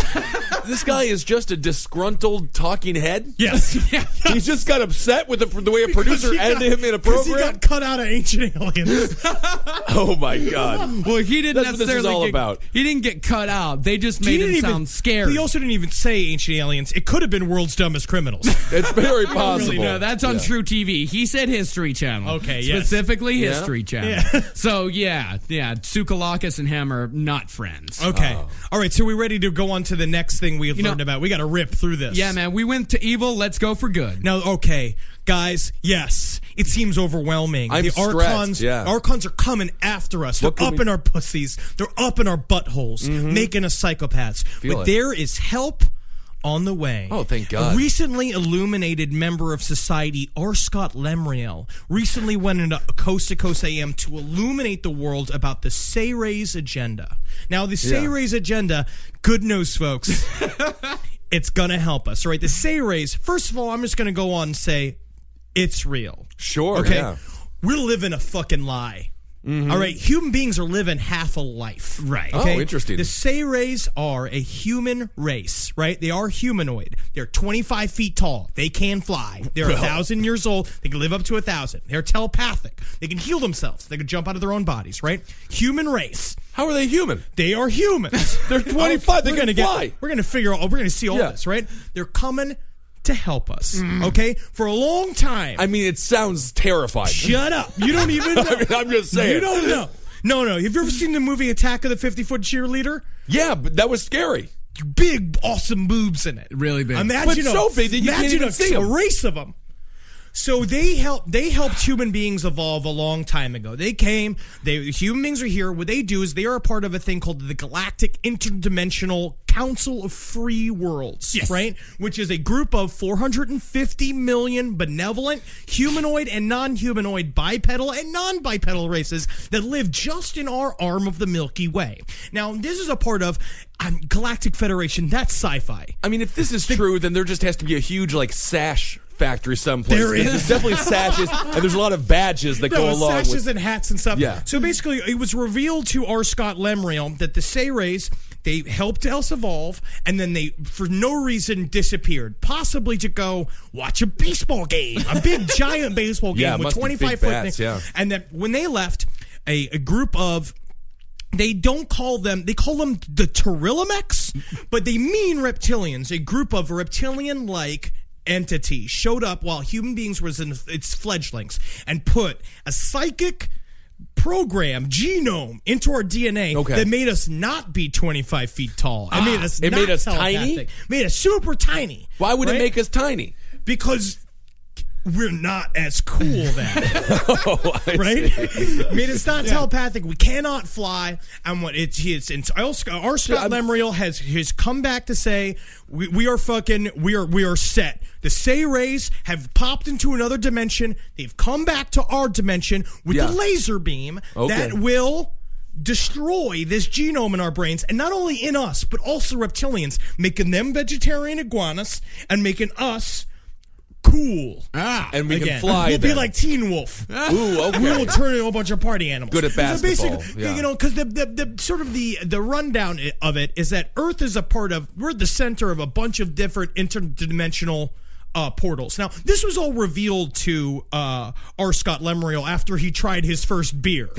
this guy is just a disgruntled talking head? Yes. He just got upset with the way a producer edited him in a Because he program? got cut out of Ancient Aliens. Oh, my God. Well, he didn't That's what this is necessarily all get, about. He didn't get cut out. They just He made didn't him even- sound scary. He also didn't even say Ancient Aliens. It could have been World's Dumbest Criminals. It's very possible. Really, no, that's on True TV. He said History Channel. Okay, yes. Specifically Yeah? History Channel. Yeah. So, yeah, Sukalakis and him are not friends. Okay. All right, so we're ready to go on to the next thing we've learned about. We got to rip through this. Yeah, man, we went to evil. Let's go for good. Now, okay, guys, yes, it seems overwhelming. I'm the stressed, Archons, yeah. Archons are coming after us. They're What can up we- in our pussies. They're up in our buttholes, making us psychopaths. Feel But it. there is help on the way. Oh, thank God. A recently illuminated member of society, R. Scott Lemriel, recently went into Coast to Coast AM to illuminate the world about the Sayres agenda. Now, the Sayres agenda, good news, folks. It's going to help us, right? The Sayres, first of all, I'm just going to go on and say it's real. Sure, okay? yeah. We're living a fucking lie. Mm-hmm. All right, human beings are living half a life. Right. Okay? Oh, interesting. The Sayres are a human race, right? They are humanoid. They're 25 feet tall. They can fly. They're 1,000 years old. They can live up to 1,000. They're telepathic. They can heal themselves. They can jump out of their own bodies, right? Human race. How are they human? They are humans. They're 25. They can fly. We're going to figure out. We're going to see all this, right? They're coming to help us, okay? For a long time. I mean, it sounds terrifying. Shut up. You don't even know. I mean, I'm just saying. You don't know. No. Have you ever seen the movie Attack of the 50-Foot Cheerleader? Yeah, but that was scary. Big, awesome boobs in it. Really big. Imagine But so big that you can't even see a them. race of them. So they helped human beings evolve a long time ago. They came, human beings are here. What they do is they are a part of a thing called the Galactic Interdimensional Council of Free Worlds, right? Which is a group of 450 million benevolent humanoid and non-humanoid bipedal and non-bipedal races that live just in our arm of the Milky Way. Now, this is a part of Galactic Federation. That's sci-fi. I mean, if this is true, then there just has to be a huge, sash factory someplace. There is. There's definitely sashes, and there's a lot of badges that go along sashes with... and hats and stuff. Yeah. So basically, it was revealed to R. Scott Lemriel that the Sayres, they helped us evolve, and then they, for no reason, disappeared. Possibly to go watch a baseball game, a big, giant baseball game with must be 25 big foot bats, thing. yeah. And then when they left, a group of... They call them the Pterilomex, but they mean reptilians. A group of reptilian-like entities showed up while human beings was in its fledglings and put a psychic program, genome, into our DNA that made us not be 25 feet tall. It made us tiny? Made us super tiny. Why would it make us tiny? Because we're not as cool then. Right? I mean, it's not telepathic. We cannot fly. And what R. Scott Lemriel has come back to say we are set. The Sayres have popped into another dimension. They've come back to our dimension with the laser beam that will destroy this genome in our brains, and not only in us, but also reptilians, making them vegetarian iguanas and making us cool. And we can fly. We'll be like Teen Wolf. Ooh, okay. We will turn into a bunch of party animals. Good at basketball. So basically, because the sort of the rundown of it is that Earth is we're the center of a bunch of different interdimensional portals. Now, this was all revealed to R. Scott Lemriel after he tried his first beer.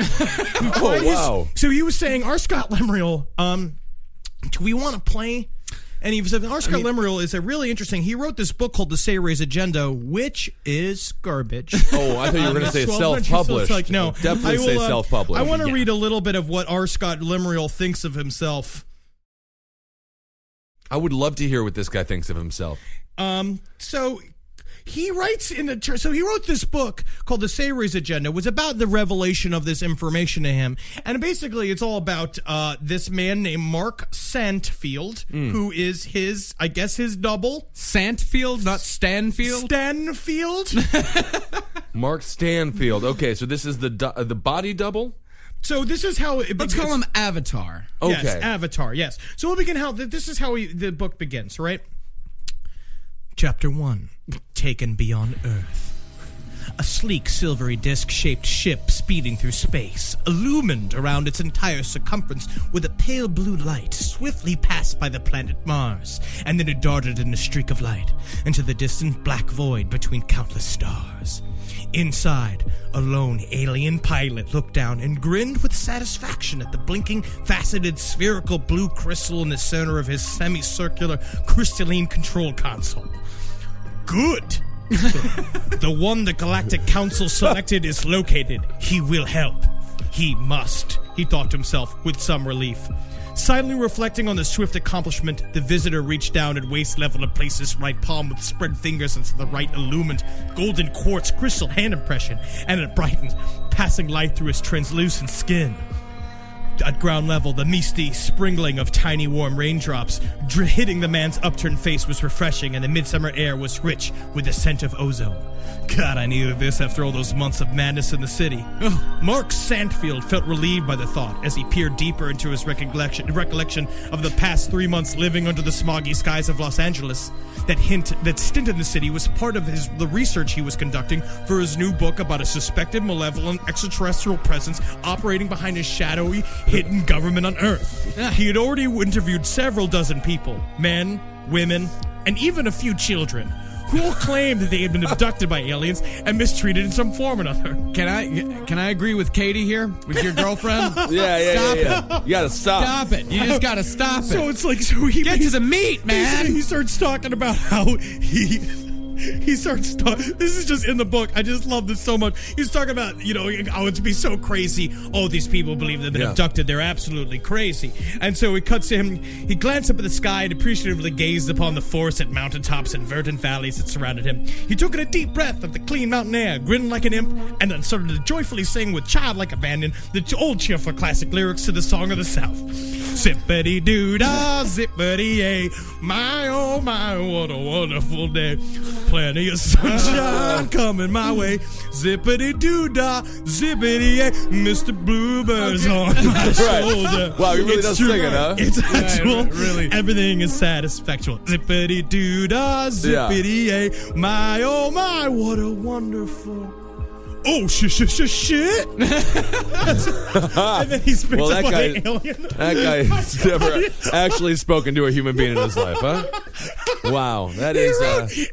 Wow. So he was saying, R. Scott Lemriel, do we want to play? And he said, R. Scott Lemriel is really interesting. He wrote this book called The Sayres Agenda, which is garbage. Oh, I thought you were going to say self-published. No, definitely say self-published. I want to read a little bit of what R. Scott Lemriel thinks of himself. I would love to hear what this guy thinks of himself. So he writes so he wrote this book called The Sayres Agenda. It was about the revelation of this information to him. And basically it's all about this man named Mark Sandfield, who is his double. Sandfield, not Stanfield? Stanfield. Mark Stanfield. Okay, so this is the body double? So this is how let's call him Avatar. Okay. Yes, Avatar, yes. So this is how the book begins, right? Chapter 1, Taken Beyond Earth. A sleek, silvery disc-shaped ship speeding through space, illumined around its entire circumference with a pale blue light, swiftly passed by the planet Mars, and then it darted in a streak of light into the distant black void between countless stars. Inside, a lone alien pilot looked down and grinned with satisfaction at the blinking, faceted, spherical blue crystal in the center of his semicircular, crystalline control console. Good! The one the Galactic Council selected is located. He will help. He must, he thought to himself with some relief. Silently reflecting on the swift accomplishment, the visitor reached down at waist level to place his right palm with spread fingers into the right illumined golden quartz crystal hand impression, and it brightened, passing light through his translucent skin. At ground level, the misty sprinkling of tiny warm raindrops hitting the man's upturned face was refreshing, and the midsummer air was rich with the scent of ozone. God, I needed this after all those months of madness in the city. Mark Sandfield felt relieved by the thought as he peered deeper into his recollection of the past 3 months living under the smoggy skies of Los Angeles. That stint in the city was part of the research he was conducting for his new book about a suspected malevolent extraterrestrial presence operating behind a shadowy, hidden government on Earth. He had already interviewed several dozen people, men, women, and even a few children, who all claimed that they had been abducted by aliens and mistreated in some form or another. Can I agree with Katie here, with your girlfriend? Yeah. Stop it. You gotta stop. Stop it. You just gotta stop it. So it's like, so he Get to the meat, man. He starts talking about how he starts this is just in the book. I just love this so much. He's talking about, oh, it'd be so crazy. Oh, these people believe they've been abducted. They're absolutely crazy. And so it cuts to him. He glanced up at the sky and appreciatively gazed upon the forested mountaintops and verdant valleys that surrounded him. He took in a deep breath of the clean mountain air, grinned like an imp, and then started to joyfully sing with childlike abandon the old cheerful classic lyrics to the Song of the South. Zippity-doo-dah, zippity-yay, my oh my, what a wonderful day. Plenty of sunshine coming my way. Zippity-doo-dah, zippity-yay, Mr. Bluebird's on my shoulder. Wow, he really does true. sing it, huh? It's actual. Yeah, really. Everything is satisfactual. Zippity-doo-dah, zippity-yay, my oh my, what a wonderful. Oh, shit. And then he spits up on the alien. That guy has never actually spoken to a human being in his life, huh? Wow, that is...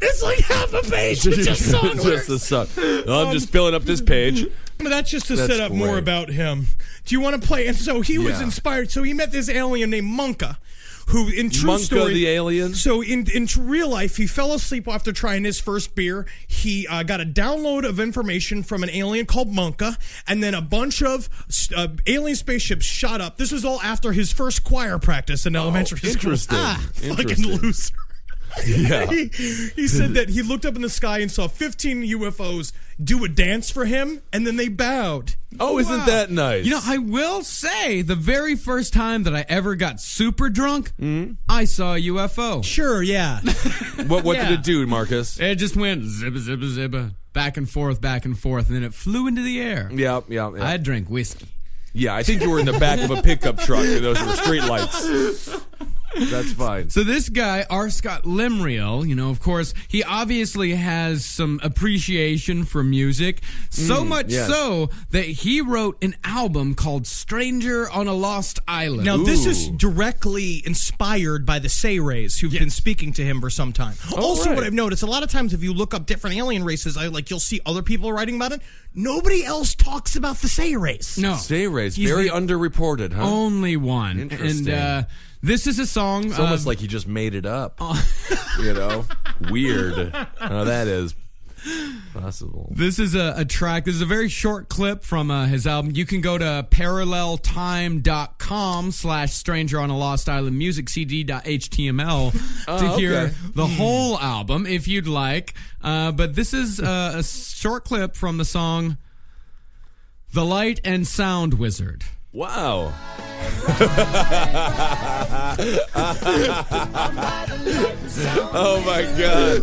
it's like half a page with just song just the song. I'm just filling up this page. But that's just to set up more great. about him. Do you want to play? And so he was inspired. So he met this alien named Monka, who in true story, the alien. So in real life, he fell asleep after trying his first beer. He got a download of information from an alien called Monka, and then a bunch of alien spaceships shot up. This was all after his first choir practice in elementary school. Interesting. Fucking loser. Yeah. He said that he looked up in the sky and saw 15 UFOs do a dance for him, and then they bowed. Oh, isn't that nice? I will say, the very first time that I ever got super drunk, I saw a UFO. Sure, yeah. What did it do, Marcus? It just went zibba, zibba, zibba, back and forth, and then it flew into the air. Yeah. I drank whiskey. Yeah, I think you were in the back of a pickup truck, and those were street lights. That's fine. So this guy, R. Scott Limriel, of course, he obviously has some appreciation for music. So much so that he wrote an album called Stranger on a Lost Island. Now, this is directly inspired by the Say-Rays, who've been speaking to him for some time. Also, what I've noticed, a lot of times if you look up different alien races, you'll see other people writing about it. Nobody else talks about the Say-Rays. No. Say-Rays, very underreported, huh? Only one. Interesting. And this is a song. It's almost like he just made it up. Weird. How that is possible. This is a track. This is a very short clip from his album. You can go to paralleltime.com/stranger on a lost island music cd.html to hear the whole album if you'd like. But this is a short clip from the song The Light and Sound Wizard. Wow. Oh my God.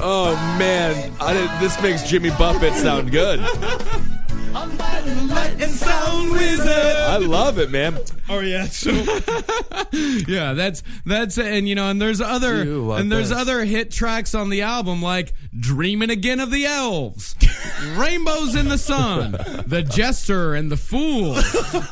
Oh man. This makes Jimmy Buffett sound good. Light and Sound Wizard. I love it, man. Oh yeah, so yeah, that's and there's other hit tracks on the album like Dreaming Again of the Elves, Rainbows in the Sun, The Jester and the Fool,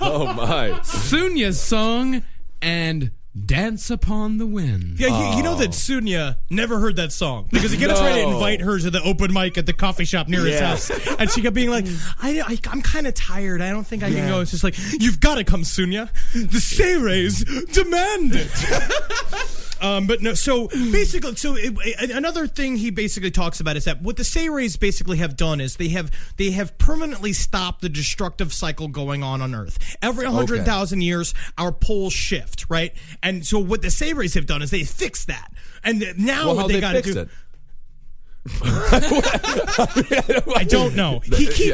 Oh my. Sunya's Song, and Dance Upon the Wind. yeah, you know that Sunya never heard that song because he kept trying to invite her to the open mic at the coffee shop near his house, and she kept being like, "I'm kind of tired. I don't think I can go." It's just like, "You've got to come, Sunya. The Say-Rays demand it." But no, so basically, another thing he basically talks about is that what the Say-Rays basically have done is they have permanently stopped the destructive cycle going on Earth. Every 100,000 years, our poles shift, right? And so what the Say-Rays have done is they fixed that. And now what they got to do... I don't know. He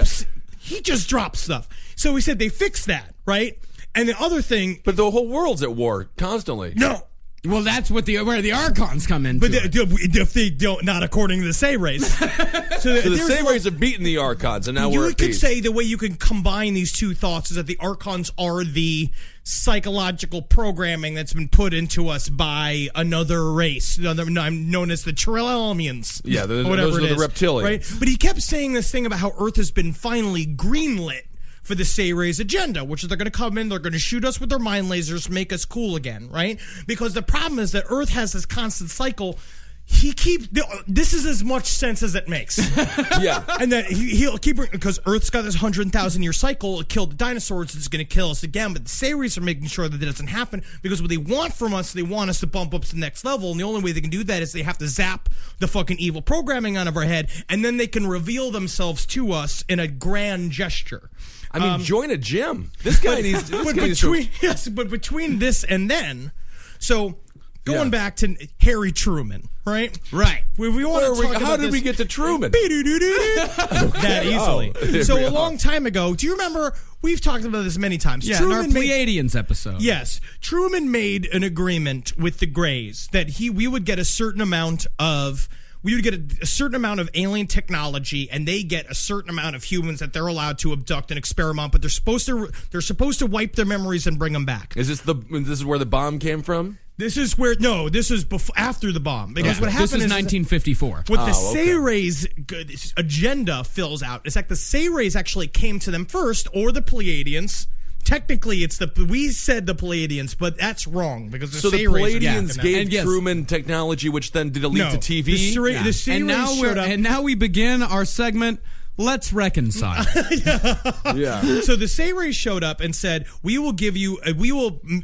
just drops stuff. So he said they fixed that, right? And the other thing, But the whole world's at war constantly. no. Well, that's where the Archons come in. But if they don't, not according to the Say race. So the Say rays have beaten the Archons, and now we're at could peace. say the way you can combine these two thoughts is that the Archons are the psychological programming that's been put into us by another race, known as the Trillelmians. Yeah, those whatever are it the is, reptilians. right? But he kept saying this thing about how Earth has been finally greenlit for the Say Rays agenda, which is they're going to come in, they're going to shoot us with their mind lasers, make us cool again, right? Because the problem is that Earth has this constant cycle. This is as much sense as it makes. Yeah. And that he'll keep, because Earth's got this 100,000-year cycle. It killed the dinosaurs. It's going to kill us again. But the Say Rays are making sure that doesn't happen, because what they want from us, they want us to bump up to the next level. And the only way they can do that is they have to zap the fucking evil programming out of our head, and then they can reveal themselves to us in a grand gesture. I mean, join a gym. This guy needs. But between this and then, so going back to Harry Truman, right? Right. We want to talk about how did we get to Truman? That easily. So a long time ago, do you remember? We've talked about this many times. Yeah, in our Pleiadians episode. Yes, Truman made an agreement with the Greys that we would get a certain amount of. We would get a certain amount of alien technology, and they get a certain amount of humans that they're allowed to abduct and experiment. But they're supposed to wipe their memories and bring them back. Is this where the bomb came from? This is after the bomb, because what happened is 1954. What the Say Rays agenda fills out is that the Say Rays actually came to them first, or the Pleiadians. Technically, we said the Pleiadians, but that's wrong, because the Say Rays Pleiadians gave Truman technology, which then did a leap to TV. The Say Rays showed up. And now we begin our segment. Let's reconcile. Yeah. So the Say Rays showed up and said, we will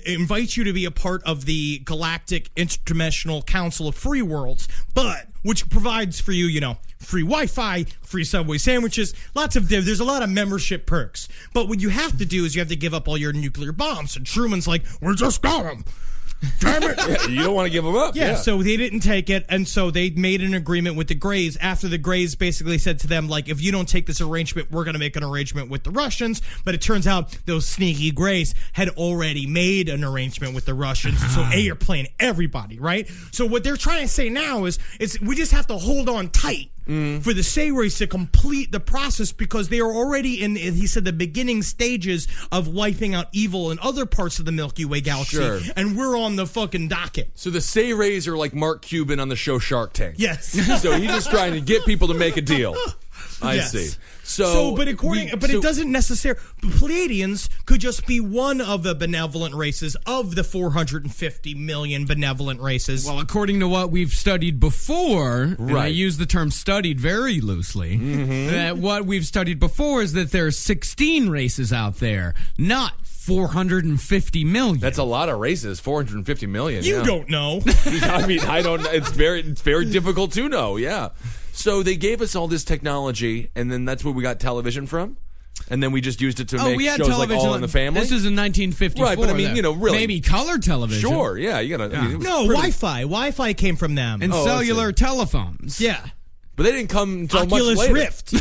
invite you to be a part of the Galactic Interdimensional Council of Free Worlds, which provides for you, free Wi-Fi, free Subway sandwiches, there's a lot of membership perks. But what you have to do is you have to give up all your nuclear bombs. And Truman's like, we just got them. Damn it. Yeah, you don't want to give them up. Yeah, so they didn't take it, and so they made an agreement with the Greys after the Greys basically said to them, like, if you don't take this arrangement, we're going to make an arrangement with the Russians. But it turns out those sneaky Greys had already made an arrangement with the Russians, so you're playing everybody, right? So what they're trying to say now is we just have to hold on tight for the Say Rays to complete the process, because they are already in, he said, the beginning stages of wiping out evil in other parts of the Milky Way galaxy. Sure. And we're on the fucking docket. So the Say Rays are like Mark Cuban on the show Shark Tank. Yes. So he's just trying to get people to make a deal. I see. It doesn't necessarily. Pleiadians could just be one of the benevolent races of the 450 million benevolent races. Well, according to what we've studied before, and I Right. use the term studied very loosely, that what we've studied before is that there are 16 races out there, not 450 million. That's a lot of races. 450 million. You yeah. don't know. I mean, I don't. It's very difficult to know. Yeah. So they gave us all this technology, and then that's where we got television from, and then we just used it to make we had shows like television. All in the Family. This is in 1954. Right, but I mean, really, maybe color television. Sure, yeah, you gotta. I mean, it was No, pretty- Wi-Fi. Wi-Fi came from them. And I cellular see. telephones. Yeah. but they didn't come until Oculus much later. Rift.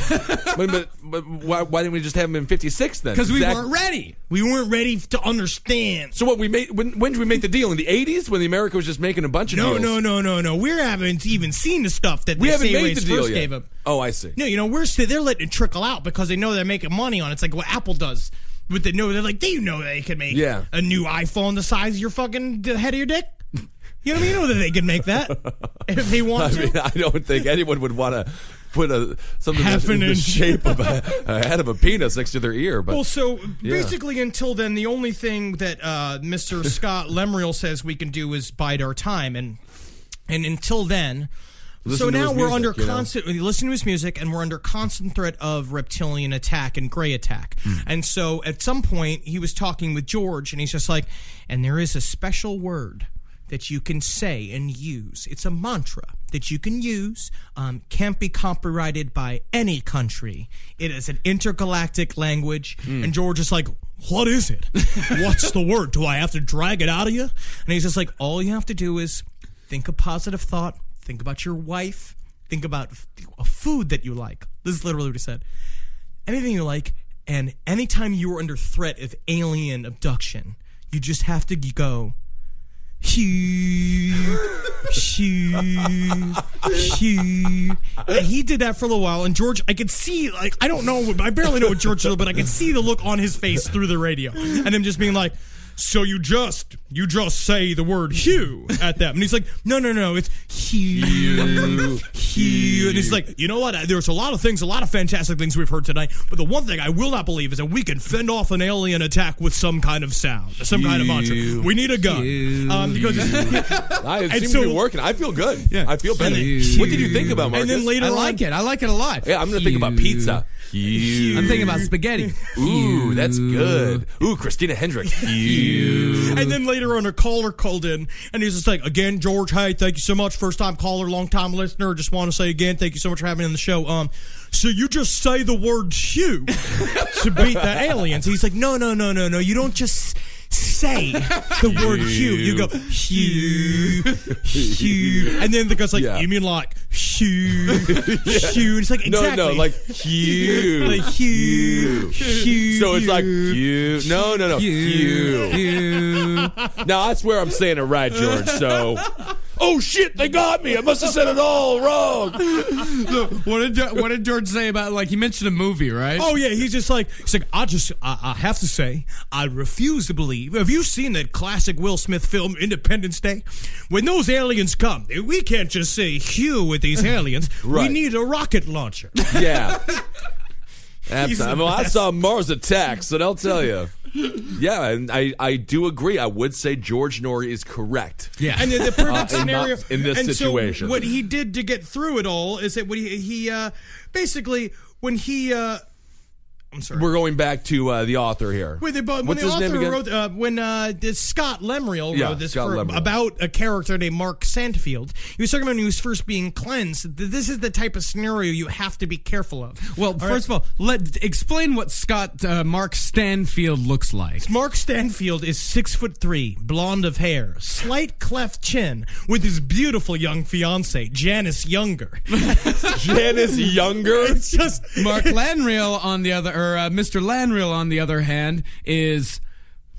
But why didn't we just have them in '56 then? Because we weren't ready. We weren't ready to understand. So what we made? When did we make the deal? In the '80s, when America was just making a bunch of deals. No. We haven't even seen the stuff that We the haven't Say made Rays the deal first yet. gave up. Oh, I see. No, they're letting it trickle out because they know they're making money on it. It's like what Apple does. But they're like, they know they can make a new iPhone the size of your fucking head of your dick. You know what I mean? You know that they can make that if they want to. I mean, I don't think anyone would want to put something Half in an the inch. shape of a head of a penis next to their ear. But Well, so basically, until then, the only thing that Mr. Scott Lemriel says we can do is bide our time, and until then. Listen to now his we're music, under you know? constant. We listen to his music, and we're under constant threat of reptilian attack and gray attack. And so, at some point, he was talking with George, and he's just like, "And there is a special word that you can say and use. It's a mantra that you can use. Can't be copyrighted by any country. It is an intergalactic language." And George is like, "What is it? What's the word? Do I have to drag it out of you?" And he's just like, "All you have to do is think a positive thought. Think about your wife. Think about a food that you like." This is literally what he said. Anything you like, And anytime you are under threat of alien abduction, you just have to go, Hugh, Hugh, Hugh. And he did that for a little while, and George, I could see, like, I don't know, I barely know what George did, but I could see the look on his face through the radio, and him just being like, so you just say the word Hugh at them. And he's like, no, it's Hugh, Hugh. And he's like, you know what? There's a lot of fantastic things we've heard tonight, but the one thing I will not believe is that we can fend off an alien attack with some kind of sound, some kind of mantra. We need a gun. Because it seems to be working. I feel good. Yeah. I feel better. What did you think about Marcus? And then later I like it a lot. Yeah, I'm going to think about pizza. I'm thinking about spaghetti. Ooh, that's good. Ooh, Christina Hendricks. And then later on, a caller called in, and he's just like, again, George, hey, thank you so much. First time caller, long time listener. Just want to say again, thank you so much for having me on the show. So you just say the word Hugh to beat the aliens. He's like, no. You don't just say the word Hugh. You go, Hugh, Hugh. And then the guy's like, you mean like Hugh, Hugh. And it's like, exactly. No, like Hugh. Like Hugh, Hugh. So it's like Hugh. No. Hugh. Now, that's where I'm saying it right, George. So, oh shit, they got me. I must have said it all wrong. What did George say about, like, he mentioned a movie, right? Oh yeah, he's like, I have to say, I refuse to believe. Have you seen that classic Will Smith film, Independence Day? When those aliens come, we can't just say Hugh with these aliens. Right. We need a rocket launcher. Yeah. Absolutely. I saw Mars Attacks, and I'll tell you. Yeah, and I do agree. I would say George Norrie is correct. Yeah, and the perfect scenario in this situation. So what he did to get through it all is that when he basically when he. I'm sorry. We're going back to the author here. When the author wrote, Scott Lemriel wrote this about a character named Mark Sandfield. He was talking about when he was first being cleansed. This is the type of scenario you have to be careful of. Well, first of all, explain what Mark Stanfield looks like. Mark Stanfield is 6'3", blonde of hair, slight cleft chin, with his beautiful young fiancée, Janice Younger. Janice Younger? It's just Mark Lanriel on the other. Mr. Lanriel, on the other hand, is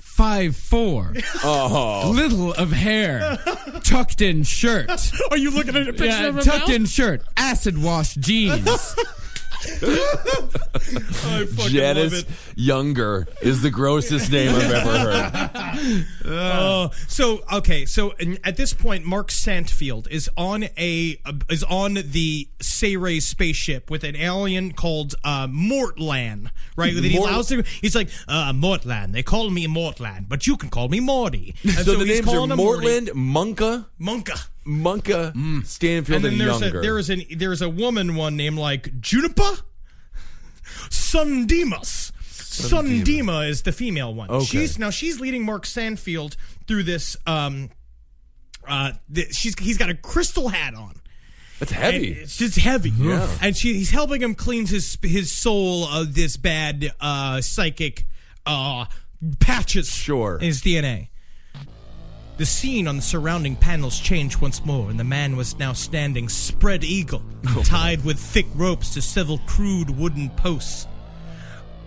5'4". Oh. Little of hair. Tucked in shirt. Are you looking at a picture of him tucked now? in shirt. Acid wash jeans. Janice Younger is the grossest name I've ever heard. So at this point, Mark Sandfield is on the Sayre spaceship with an alien called Mortlan, right? He's like, Mortlan. They call me Mortlan, but you can call me Morty. And so the names are Mortland, Munka, Stanfield, and Younger. There's a woman one named like Juniper Sundimas. Sundima is the female one. Okay. She's leading Mark Sandfield through this. He's got a crystal hat on. That's heavy. It's just heavy. Yeah. And he's helping him cleanse his soul of this bad psychic patches in his DNA. The scene on the surrounding panels changed once more, and the man was now standing spread eagle, tied with thick ropes to several crude wooden posts.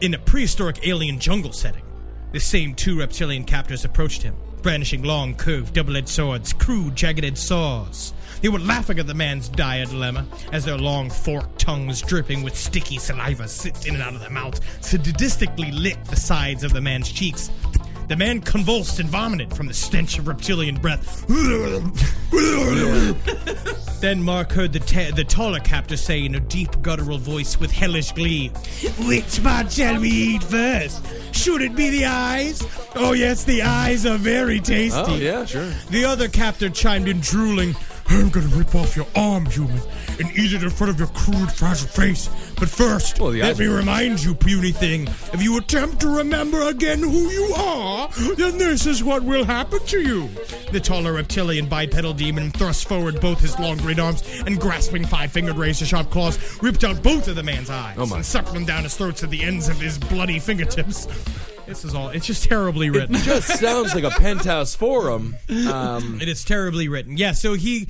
In a prehistoric alien jungle setting, the same two reptilian captors approached him, brandishing long, curved, double-edged swords, crude, jagged-edged saws. They were laughing at the man's dire dilemma as their long, forked tongues, dripping with sticky saliva, sipped in and out of their mouths, sadistically licked the sides of the man's cheeks. The man convulsed and vomited from the stench of reptilian breath. Then Mark heard the taller captor say in a deep, guttural voice with hellish glee, "Which part shall we eat first? Should it be the eyes? Oh yes, the eyes are very tasty." Oh yeah, sure. The other captor chimed in, drooling, "I'm gonna rip off your arm, human, and eat it in front of your crude, fragile face. But first, let me remind you, puny thing, if you attempt to remember again who you are, then this is what will happen to you." The taller reptilian bipedal demon thrust forward both his long green arms and, grasping 5-fingered razor-sharp claws, ripped out both of the man's eyes and sucked them down his throat to the ends of his bloody fingertips. This is all. It's just terribly written. It just sounds like a penthouse forum. It is terribly written. Yeah. So he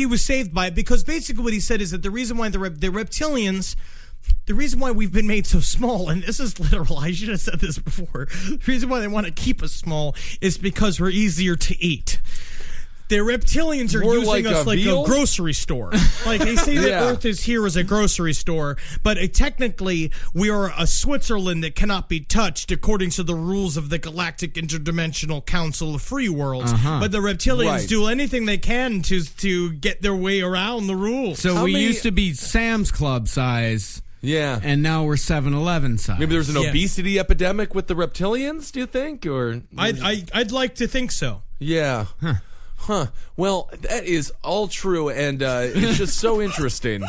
was saved by it because basically what he said is that the reason why the reptilians the reason why we've been made so small, and this is literal, I should have said this before. The reason why they want to keep us small is because we're easier to eat. The reptilians are using us like a grocery store. Like, they say that Earth is here as a grocery store, but technically we are a Switzerland that cannot be touched according to the rules of the Galactic Interdimensional Council of Free Worlds. But the reptilians do anything they can to get their way around the rules. So we used to be Sam's Club size. Yeah. And now we're 7-Eleven size. Maybe there's an obesity epidemic with the reptilians, do you think? Or I'd like to think so. Yeah. Huh. Well, that is all true, and it's just so interesting.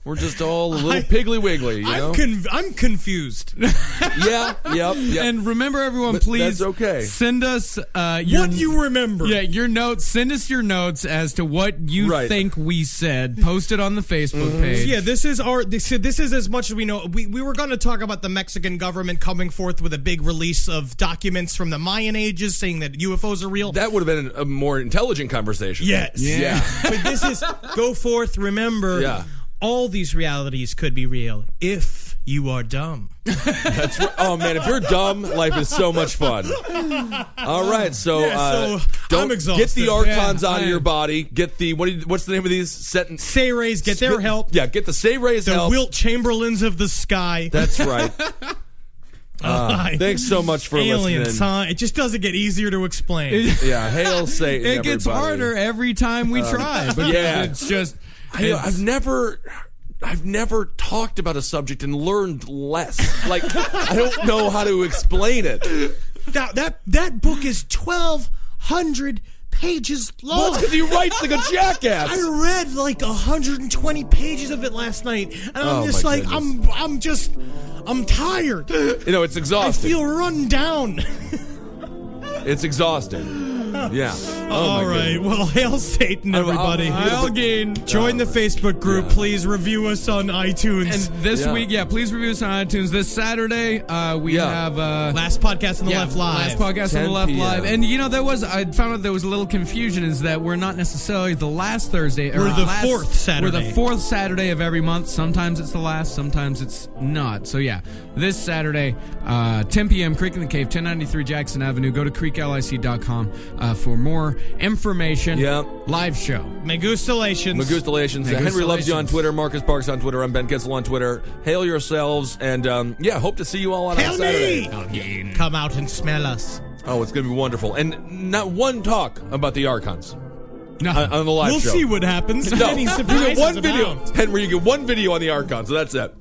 We're just all a little piggly wiggly, you know? I'm confused. Yep. And remember, everyone, But please that's okay. send us What you remember. Yeah, your notes. Send us your notes as to what you think we said. Post it on the Facebook page. Yeah, this is as much as we know. We were going to talk about the Mexican government coming forth with a big release of documents from the Mayan ages saying that UFOs are real. That would have been a more intelligent conversation. Yes. Yeah. But this is, go forth, remember. Yeah. All these realities could be real if you are dumb. That's right. Oh man, if you're dumb, life is so much fun. All right, so don't I'm exhausted. get the Archons out of your body. Get the what's the name of these? Sayrays, get their help. Yeah, get the Sayrays help. The Wilt Chamberlains of the sky. That's right. Thanks so much for Aliens, listening. It just doesn't get easier to explain. Yeah, hail Satan. It gets harder every time we try. But it's just. I've never talked about a subject and learned less. Like, I don't know how to explain it. That book is 1,200 pages long. Well, that's because he writes like a jackass. I read like 120 pages of it last night, and I'm just like, goodness. I'm tired. You know, it's exhausting. I feel run down. It's exhausting. Yeah. All right. Well, hail Satan, everybody. Hail Gain. Join the Facebook group. Please review us on iTunes. And this week, please review us on iTunes. This Saturday, we have Last Podcast on the Left Live. Last Podcast on the 10 Left p.m. Live. And I found out there was a little confusion is that we're not necessarily the last Thursday. We're the fourth Saturday. We're the fourth Saturday of every month. Sometimes it's the last, sometimes it's not. So this Saturday, 10 p.m., Creek in the Cave, 1093 Jackson Avenue. Go to creeklic.com for more information. Live show. Megustalations. Henry loves you on Twitter. Marcus Parks on Twitter. I'm Ben Kitzel on Twitter. Hail yourselves, and hope to see you all on Saturday. Come out and smell us. Oh, it's going to be wonderful. And not one talk about the Archons. No. On the live show. We'll see what happens. No. Any You get surprises one video. abound. Henry, you get one video on the Archons, so that's it.